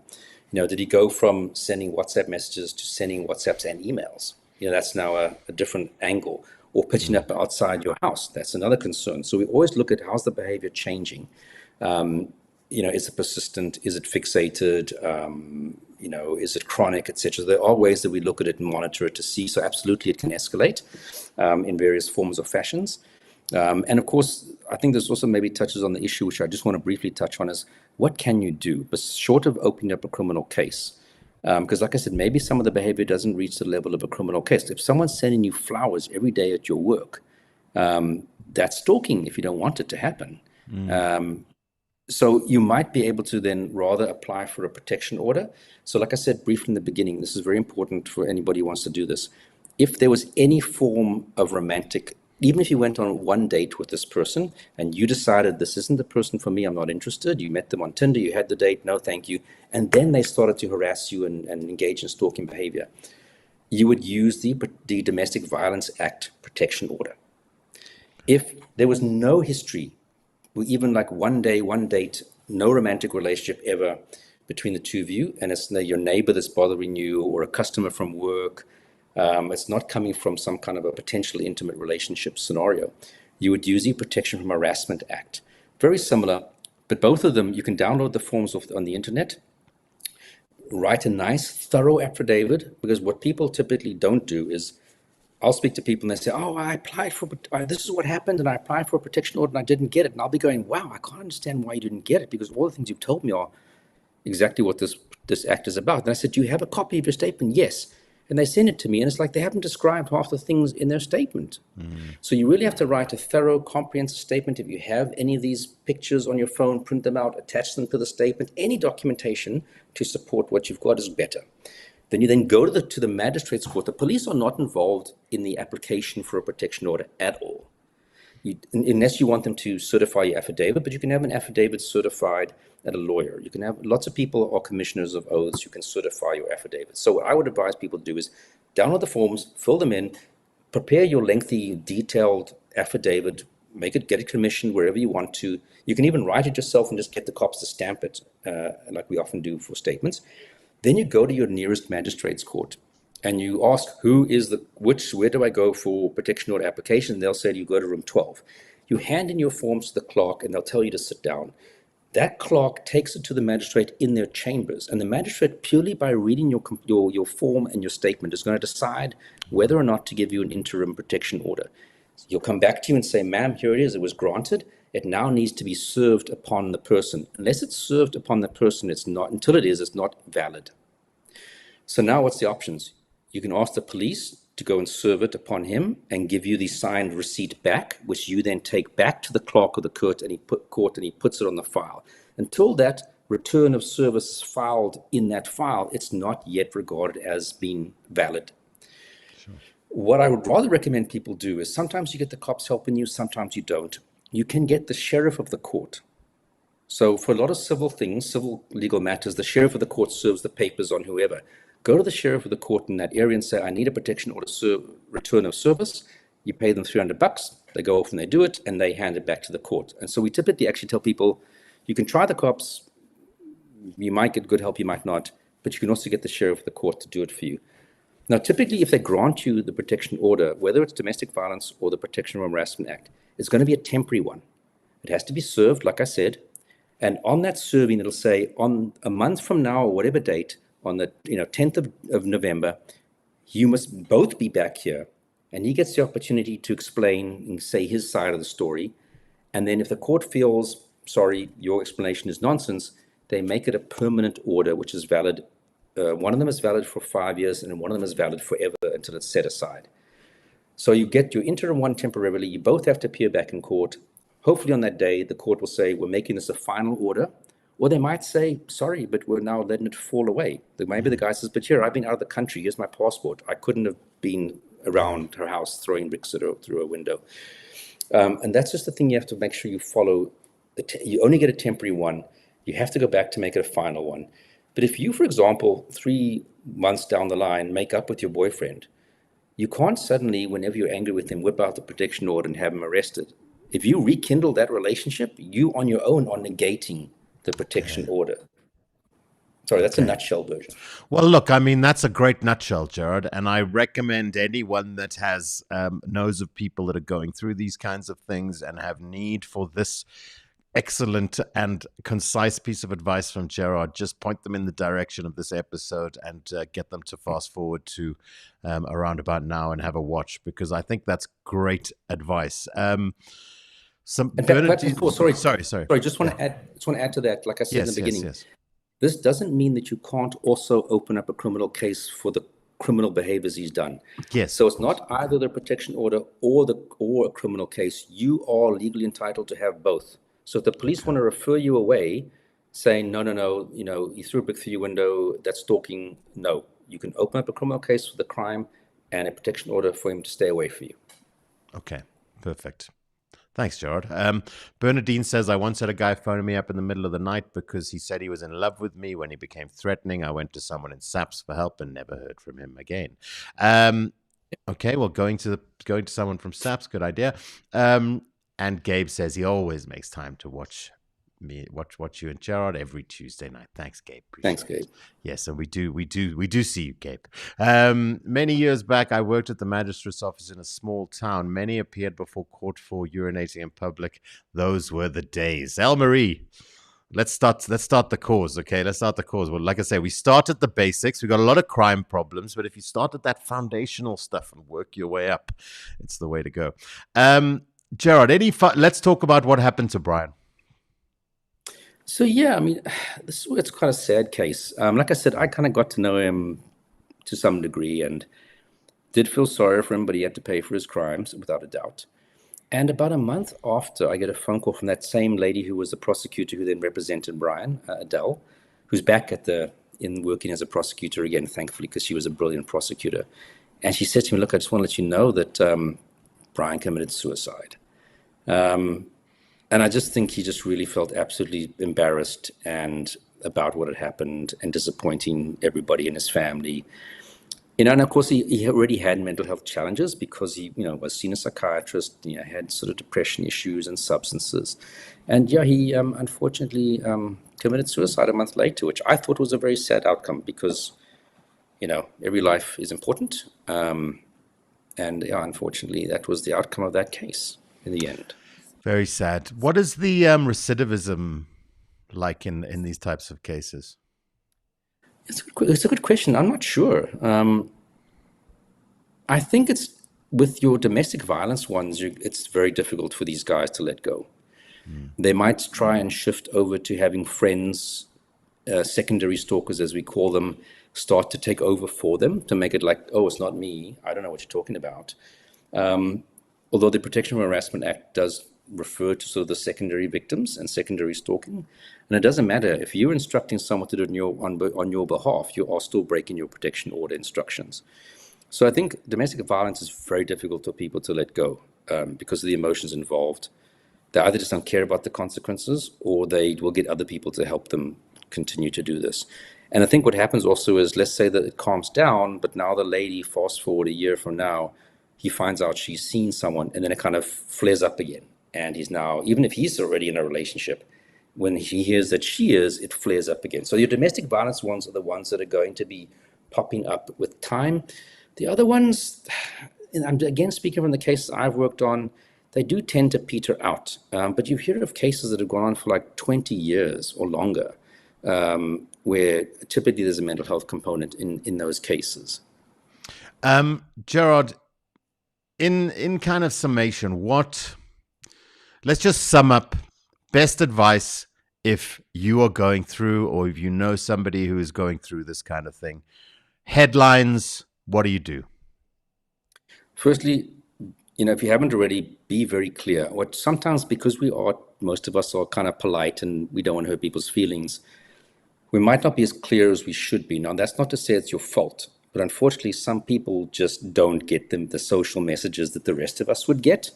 Did he go from sending WhatsApp messages to sending WhatsApps and emails? That's now a different angle. Or pitching up outside your house. That's another concern. So we always look at how's the behavior changing. Is it persistent? Is it fixated? Is it chronic, etc. There are ways that we look at it and monitor it to see. So absolutely it can escalate in various forms or fashions. And of course, I think this also maybe touches on the issue, which I just want to briefly touch on, is what can you do? But short of opening up a criminal case, because like I said, maybe some of the behavior doesn't reach the level of a criminal case. If someone's sending you flowers every day at your work, that's stalking if you don't want it to happen. So you might be able to then rather apply for a protection order. So like I said briefly in the beginning, this is very important for anybody who wants to do this. If there was any form of romantic, even if you went on one date with this person and you decided this isn't the person for me, I'm not interested, you met them on Tinder, you had the date, no thank you, and then they started to harass you and engage in stalking behavior, you would use the Domestic Violence Act protection order. If there was no history, even like one day, one date, no romantic relationship ever between the two of you, and it's your neighbor that's bothering you or a customer from work, it's not coming from some kind of a potentially intimate relationship scenario, you would use the Protection from Harassment Act. Very similar, but both of them, you can download the forms on the internet, write a nice, thorough affidavit, because what people typically don't do is, I'll speak to people and they say, oh, I applied for, this is what happened, and I applied for a protection order and I didn't get it. And I'll be going, wow, I can't understand why you didn't get it, because all the things you've told me are exactly what this act is about. And I said, do you have a copy of your statement? Yes. And they send it to me, and it's like they haven't described half the things in their statement. So you really have to write a thorough, comprehensive statement. If you have any of these pictures on your phone, print them out, attach them to the statement. Any documentation to support what you've got is better. Then you go to the magistrate's court. The police are not involved in the application for a protection order at all, unless you want them to certify your affidavit, but you can have an affidavit certified at a lawyer. You can have lots of people are commissioners of oaths who can certify your affidavit. So what I would advise people to do is download the forms, fill them in, prepare your lengthy, detailed affidavit, get it commissioned wherever you want to. You can even write it yourself and just get the cops to stamp it, like we often do for statements. Then you go to your nearest magistrate's court and you ask, where do I go for protection order application? They'll say you go to room 12. You hand in your forms to the clerk and they'll tell you to sit down. That clerk takes it to the magistrate in their chambers, and the magistrate, purely by reading your form and your statement, is going to decide whether or not to give you an interim protection order. He'll come back to you and say, ma'am, here it is, it was granted. It now needs to be served upon the person. Unless it's served upon the person, it's not. Until it is, it's not valid. So now what's the options? You can ask the police to go and serve it upon him and give you the signed receipt back, which you then take back to the clerk of the court and he puts it on the file. Until that return of service is filed in that file, it's not yet regarded as being valid. Sure. What I would rather recommend people do is, sometimes you get the cops helping you, sometimes you don't. You can get the sheriff of the court. So for a lot of civil things, civil legal matters, the sheriff of the court serves the papers on whoever. Go to the sheriff of the court in that area and say, I need a protection order return of service. You pay them $300. They go off and they do it, and they hand it back to the court. And so we typically actually tell people, you can try the cops. You might get good help, you might not. But you can also get the sheriff of the court to do it for you. Now, typically, if they grant you the protection order, whether it's domestic violence or the Protection from Harassment Act, it's going to be a temporary one. It has to be served, like I said. And on that serving, it'll say, on a month from now or whatever date, on the 10th of November, you must both be back here. And he gets the opportunity to explain and say his side of the story. And then if the court feels, sorry, your explanation is nonsense, they make it a permanent order, which is valid. One of them is valid for 5 years, and one of them is valid forever until it's set aside. So you get your interim one temporarily. You both have to appear back in court. Hopefully on that day, the court will say, we're making this a final order. Or they might say, sorry, but we're now letting it fall away. Maybe the guy says, but here, I've been out of the country. Here's my passport. I couldn't have been around her house throwing bricks at her through a window. And that's just the thing you have to make sure you follow. You only get a temporary one. You have to go back to make it a final one. But if you, for example, 3 months down the line, make up with your boyfriend, you can't suddenly, whenever you're angry with him, whip out the protection order and have him arrested. If you rekindle that relationship, you on your own are negating the protection order. Sorry, that's a nutshell version. Well, look, I mean, that's a great nutshell, Gerard. And I recommend anyone that has knows of people that are going through these kinds of things and have need for this excellent and concise piece of advice from Gerard, just point them in the direction of this episode and get them to fast forward to around about now and have a watch, because I think that's great advice. Sorry. Just want to add to that. Like I said in the beginning, this doesn't mean that you can't also open up a criminal case for the criminal behaviors he's done. Yes. So it's not either the protection order or a criminal case. You are legally entitled to have both. So if the police want to refer you away, saying no, you threw a brick through your window, that's stalking. No, you can open up a criminal case for the crime and a protection order for him to stay away from you. Okay, perfect. Thanks, Gerard. Bernadine says, I once had a guy phoning me up in the middle of the night because he said he was in love with me. When he became threatening, I went to someone in SAPS for help and never heard from him again. Okay, well, going to someone from SAPS, good idea. And Gabe says he always makes time to watch you and Gerard every Tuesday night. Thanks, Gabe. Thanks, Gabe. Yes, and we do see you, Gabe. Many years back, I worked at the magistrate's office in a small town. Many appeared before court for urinating in public. Those were the days. Marie, let's start the cause. Okay, let's start the cause. Well, like I say, we start at the basics. We got a lot of crime problems, but if you start at that foundational stuff and work your way up, it's the way to go. Gerard, let's talk about what happened to Brian. So, yeah, I mean, it's quite a sad case. Like I said, I kind of got to know him to some degree and did feel sorry for him, but he had to pay for his crimes, without a doubt. And about a month after, I get a phone call from that same lady who was the prosecutor who then represented Brian, Adele, who's back in working as a prosecutor again, thankfully, because she was a brilliant prosecutor. And she said to me, look, I just want to let you know that Brian committed suicide. And I just think he just really felt absolutely embarrassed and about what had happened and disappointing everybody in his family. And of course, he already had mental health challenges because he, was seen a psychiatrist, had sort of depression issues and substances. And yeah, he unfortunately committed suicide a month later, which I thought was a very sad outcome because, every life is important. And unfortunately, that was the outcome of that case in the end. Very sad. What is the recidivism like in these types of cases? It's a good question. I'm not sure. I think it's with your domestic violence ones, it's very difficult for these guys to let go. They might try and shift over to having friends, secondary stalkers, as we call them, start to take over for them to make it like, oh, it's not me. I don't know what you're talking about. Although the Protection from Harassment Act does refer to sort of the secondary victims and secondary stalking. And it doesn't matter if you're instructing someone to do it on your behalf, you are still breaking your protection order instructions. So I think domestic violence is very difficult for people to let go because of the emotions involved. They either just don't care about the consequences or they will get other people to help them continue to do this. And I think what happens also is, let's say that it calms down, but now the lady, fast forward a year from now, he finds out she's seen someone and then it kind of flares up again. And he's now, even if he's already in a relationship, when he hears that she is, it flares up again. So your domestic violence ones are the ones that are going to be popping up with time. The other ones, and I'm again speaking from the cases I've worked on, they do tend to peter out. But you hear of cases that have gone on for like 20 years or longer, where typically there's a mental health component in those cases. Gerard, in kind of summation, let's just sum up best advice if you are going through or if you know somebody who is going through this kind of thing. Headlines, what do you do? Firstly, if you haven't already, be very clear. Sometimes because most of us are kind of polite and we don't want to hurt people's feelings, we might not be as clear as we should be. Now, that's not to say it's your fault, but unfortunately, some people just don't get the social messages that the rest of us would get.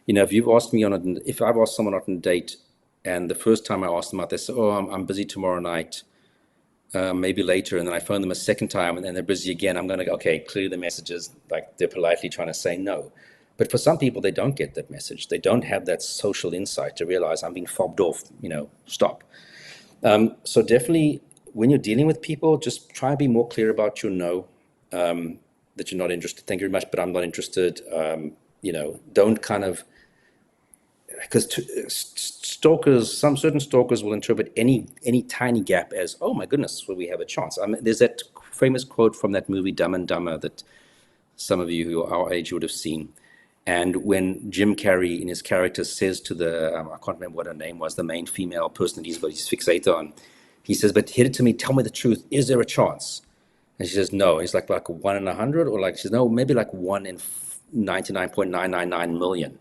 If I've asked someone out on a date and the first time I asked them out, they say, oh, I'm busy tomorrow night, maybe later. And then I phone them a second time and then they're busy again. I'm going to go, okay, clear the messages, like they're politely trying to say no. But for some people, they don't get that message. They don't have that social insight to realize I'm being fobbed off, stop. So definitely when you're dealing with people, just try and be more clear about your no, that you're not interested. Thank you very much, but I'm not interested. Don't kind of, because some certain stalkers will interpret any tiny gap as, oh my goodness, will we have a chance? There's that famous quote from that movie Dumb and Dumber that some of you who are our age would have seen. And when Jim Carrey in his character says to I can't remember what her name was, the main female person that he's fixated on, he says, but hit it to me, tell me the truth, is there a chance? And she says, no. He's like 1 in 100, or she says, no, maybe 1 in 99.999 million.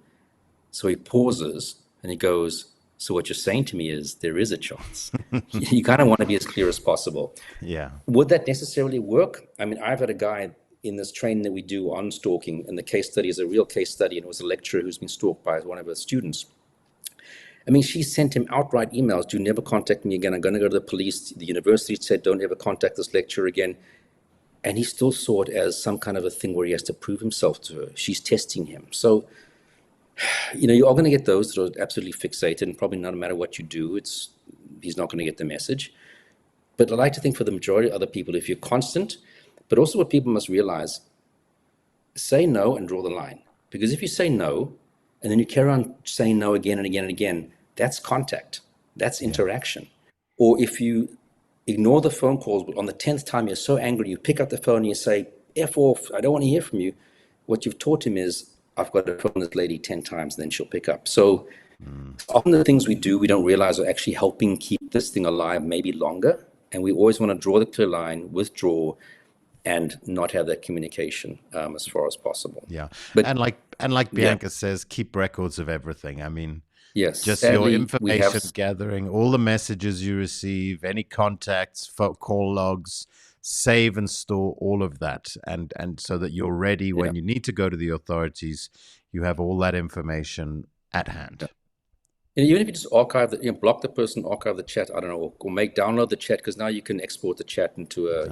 So he pauses and he goes, so what you're saying to me is there is a chance. You kind of want to be as clear as possible. Yeah. Would that necessarily work? I mean, I've had a guy in this training that we do on stalking, and the case study is a real case study, and it was a lecturer who's been stalked by one of her students. I mean, she sent him outright emails, do never contact me again, I'm going to go to the police. The university said, don't ever contact this lecturer again. And he still saw it as some kind of a thing where he has to prove himself to her. She's testing him. So, you are going to get those that are absolutely fixated, and probably no matter what you do, he's not going to get the message. But I like to think for the majority of other people, if you're constant, but also what people must realize, say no and draw the line. Because if you say no, and then you carry on saying no again and again and again, that's contact, that's interaction. Or if you ignore the phone calls, but on the 10th time you're so angry, you pick up the phone and you say, F off, I don't want to hear from you. What you've taught him is, I've got to phone this lady 10 times, and then she'll pick up. So often the things we do, we don't realize are actually helping keep this thing alive maybe longer. And we always want to draw the clear line, withdraw, and not have that communication as far as possible. Yeah. But, and like Bianca says, keep records of everything. I mean, yes, just sadly, your information gathering, all the messages you receive, any contacts, call logs, save and store all of that. And so that you're ready when you need to go to the authorities, you have all that information at hand. And even if you just archive block the person, archive the chat, I don't know, or download the chat, because now you can export the chat into a,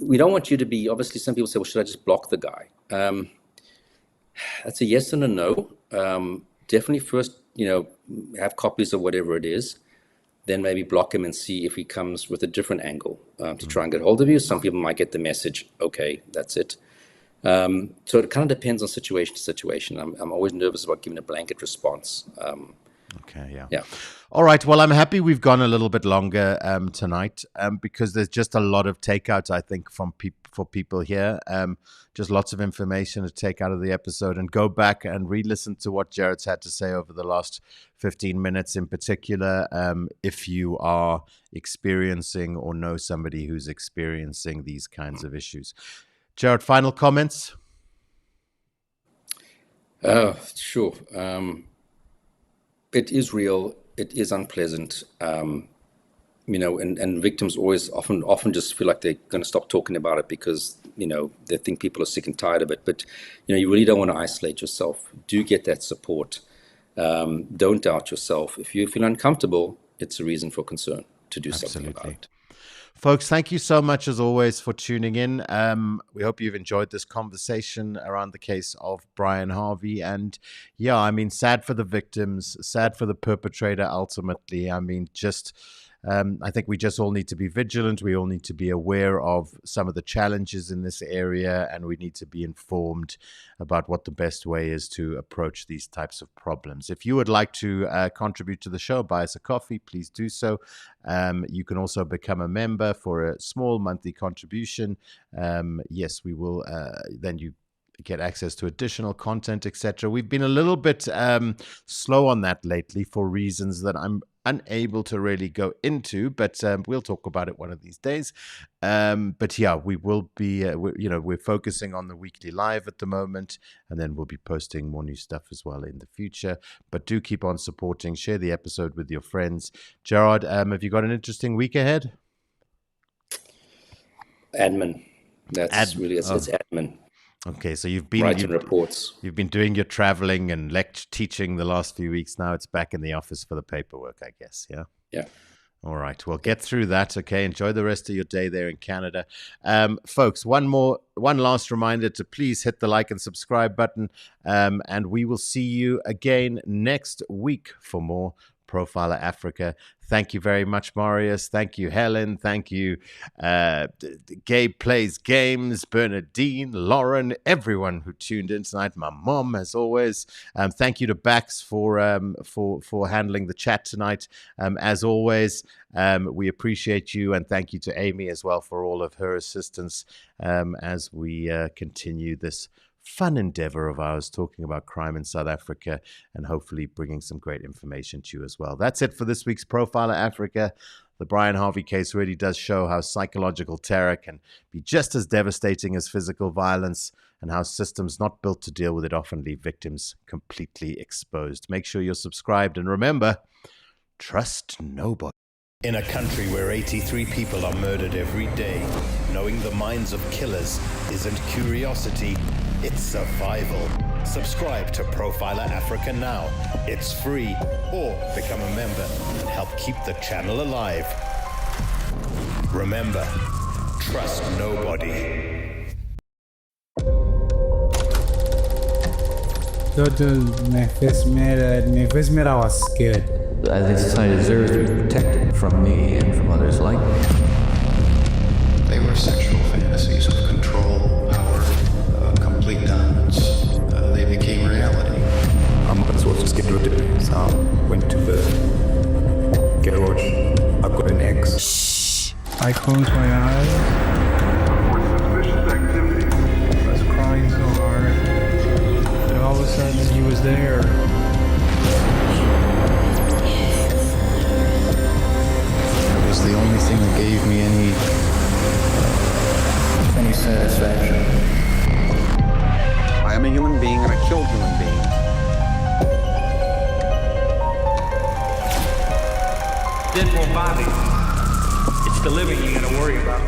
we don't want you to be, obviously some people say, well, should I just block the guy? That's a yes and a no. Definitely first, have copies of whatever it is. then maybe block him and see if he comes with a different angle to try and get hold of you. Some people might get the message, okay, that's it. So it kind of depends on situation to situation. I'm always nervous about giving a blanket response. Okay, yeah. Yeah. All right. Well, I'm happy we've gone a little bit longer tonight because there's just a lot of takeouts, I think, for people here. Just lots of information to take out of the episode, and go back and re-listen to what Gerard's had to say over the last 15 minutes in particular, if you are experiencing or know somebody who's experiencing these kinds of issues. Gerard, final comments? Sure. It is real. It is unpleasant. And victims always often just feel like they're going to stop talking about it because, they think people are sick and tired of it. But, you really don't want to isolate yourself. Do get that support. Don't doubt yourself. If you feel uncomfortable, it's a reason for concern to do something about it. Folks, thank you so much, as always, for tuning in. We hope you've enjoyed this conversation around the case of Brian Harvey. And yeah, I mean, sad for the victims, sad for the perpetrator, ultimately. I mean, I think we just all need to be vigilant. We all need to be aware of some of the challenges in this area, and we need to be informed about what the best way is to approach these types of problems. If you would like to contribute to the show, buy us a coffee, please do so. You can also become a member for a small monthly contribution. Yes, we will. Then you get access to additional content, etc. We've been a little bit slow on that lately for reasons that I'm unable to really go into, but we'll talk about it one of these days. But yeah, we will be, we're focusing on the weekly live at the moment, and then we'll be posting more new stuff as well in the future. But do keep on supporting, share the episode with your friends. Gerard, have you got an interesting week ahead? Admin. It's admin. Okay, so you've been writing reports. You've been doing your traveling and teaching the last few weeks. Now it's back in the office for the paperwork, I guess. Yeah. Yeah. All right. Well, get through that. Okay. Enjoy the rest of your day there in Canada, folks. One last reminder to please hit the like and subscribe button, and we will see you again next week for more Profiler Africa. Thank you very much, Marius. Thank you, Helen. Thank you, Gabe Plays Games, Bernadine, Lauren, everyone who tuned in tonight. My mom, as always. Thank you to Bax for handling the chat tonight. As always, we appreciate you, and thank you to Amy as well for all of her assistance as we continue this fun endeavor of ours, talking about crime in South Africa and hopefully bringing some great information to you as well. That's it for this week's Profiler Africa. The Brian Harvey case really does show how psychological terror can be just as devastating as physical violence, and how systems not built to deal with it often leave victims completely exposed. Make sure you're subscribed, and remember, trust nobody. In a country where 83 people are murdered every day, knowing the minds of killers isn't curiosity, it's survival. Subscribe to Profiler Africa now. It's free, or become a member and help keep the channel alive. Remember, trust nobody. My first meal, I was scared. I think society deserves to be protected from me and from others like me. They were sexual fantasies of control, power, complete dominance. They became reality. That's what scheduled today. So went to the garage. I've got an ex. Shh. I closed my eyes. Report suspicious activity. I was crying so hard. And all of a sudden, he was there. It was the only thing that gave me any satisfaction. I am a human being and I killed human beings. Dead more bodies. It's the living you gotta worry about.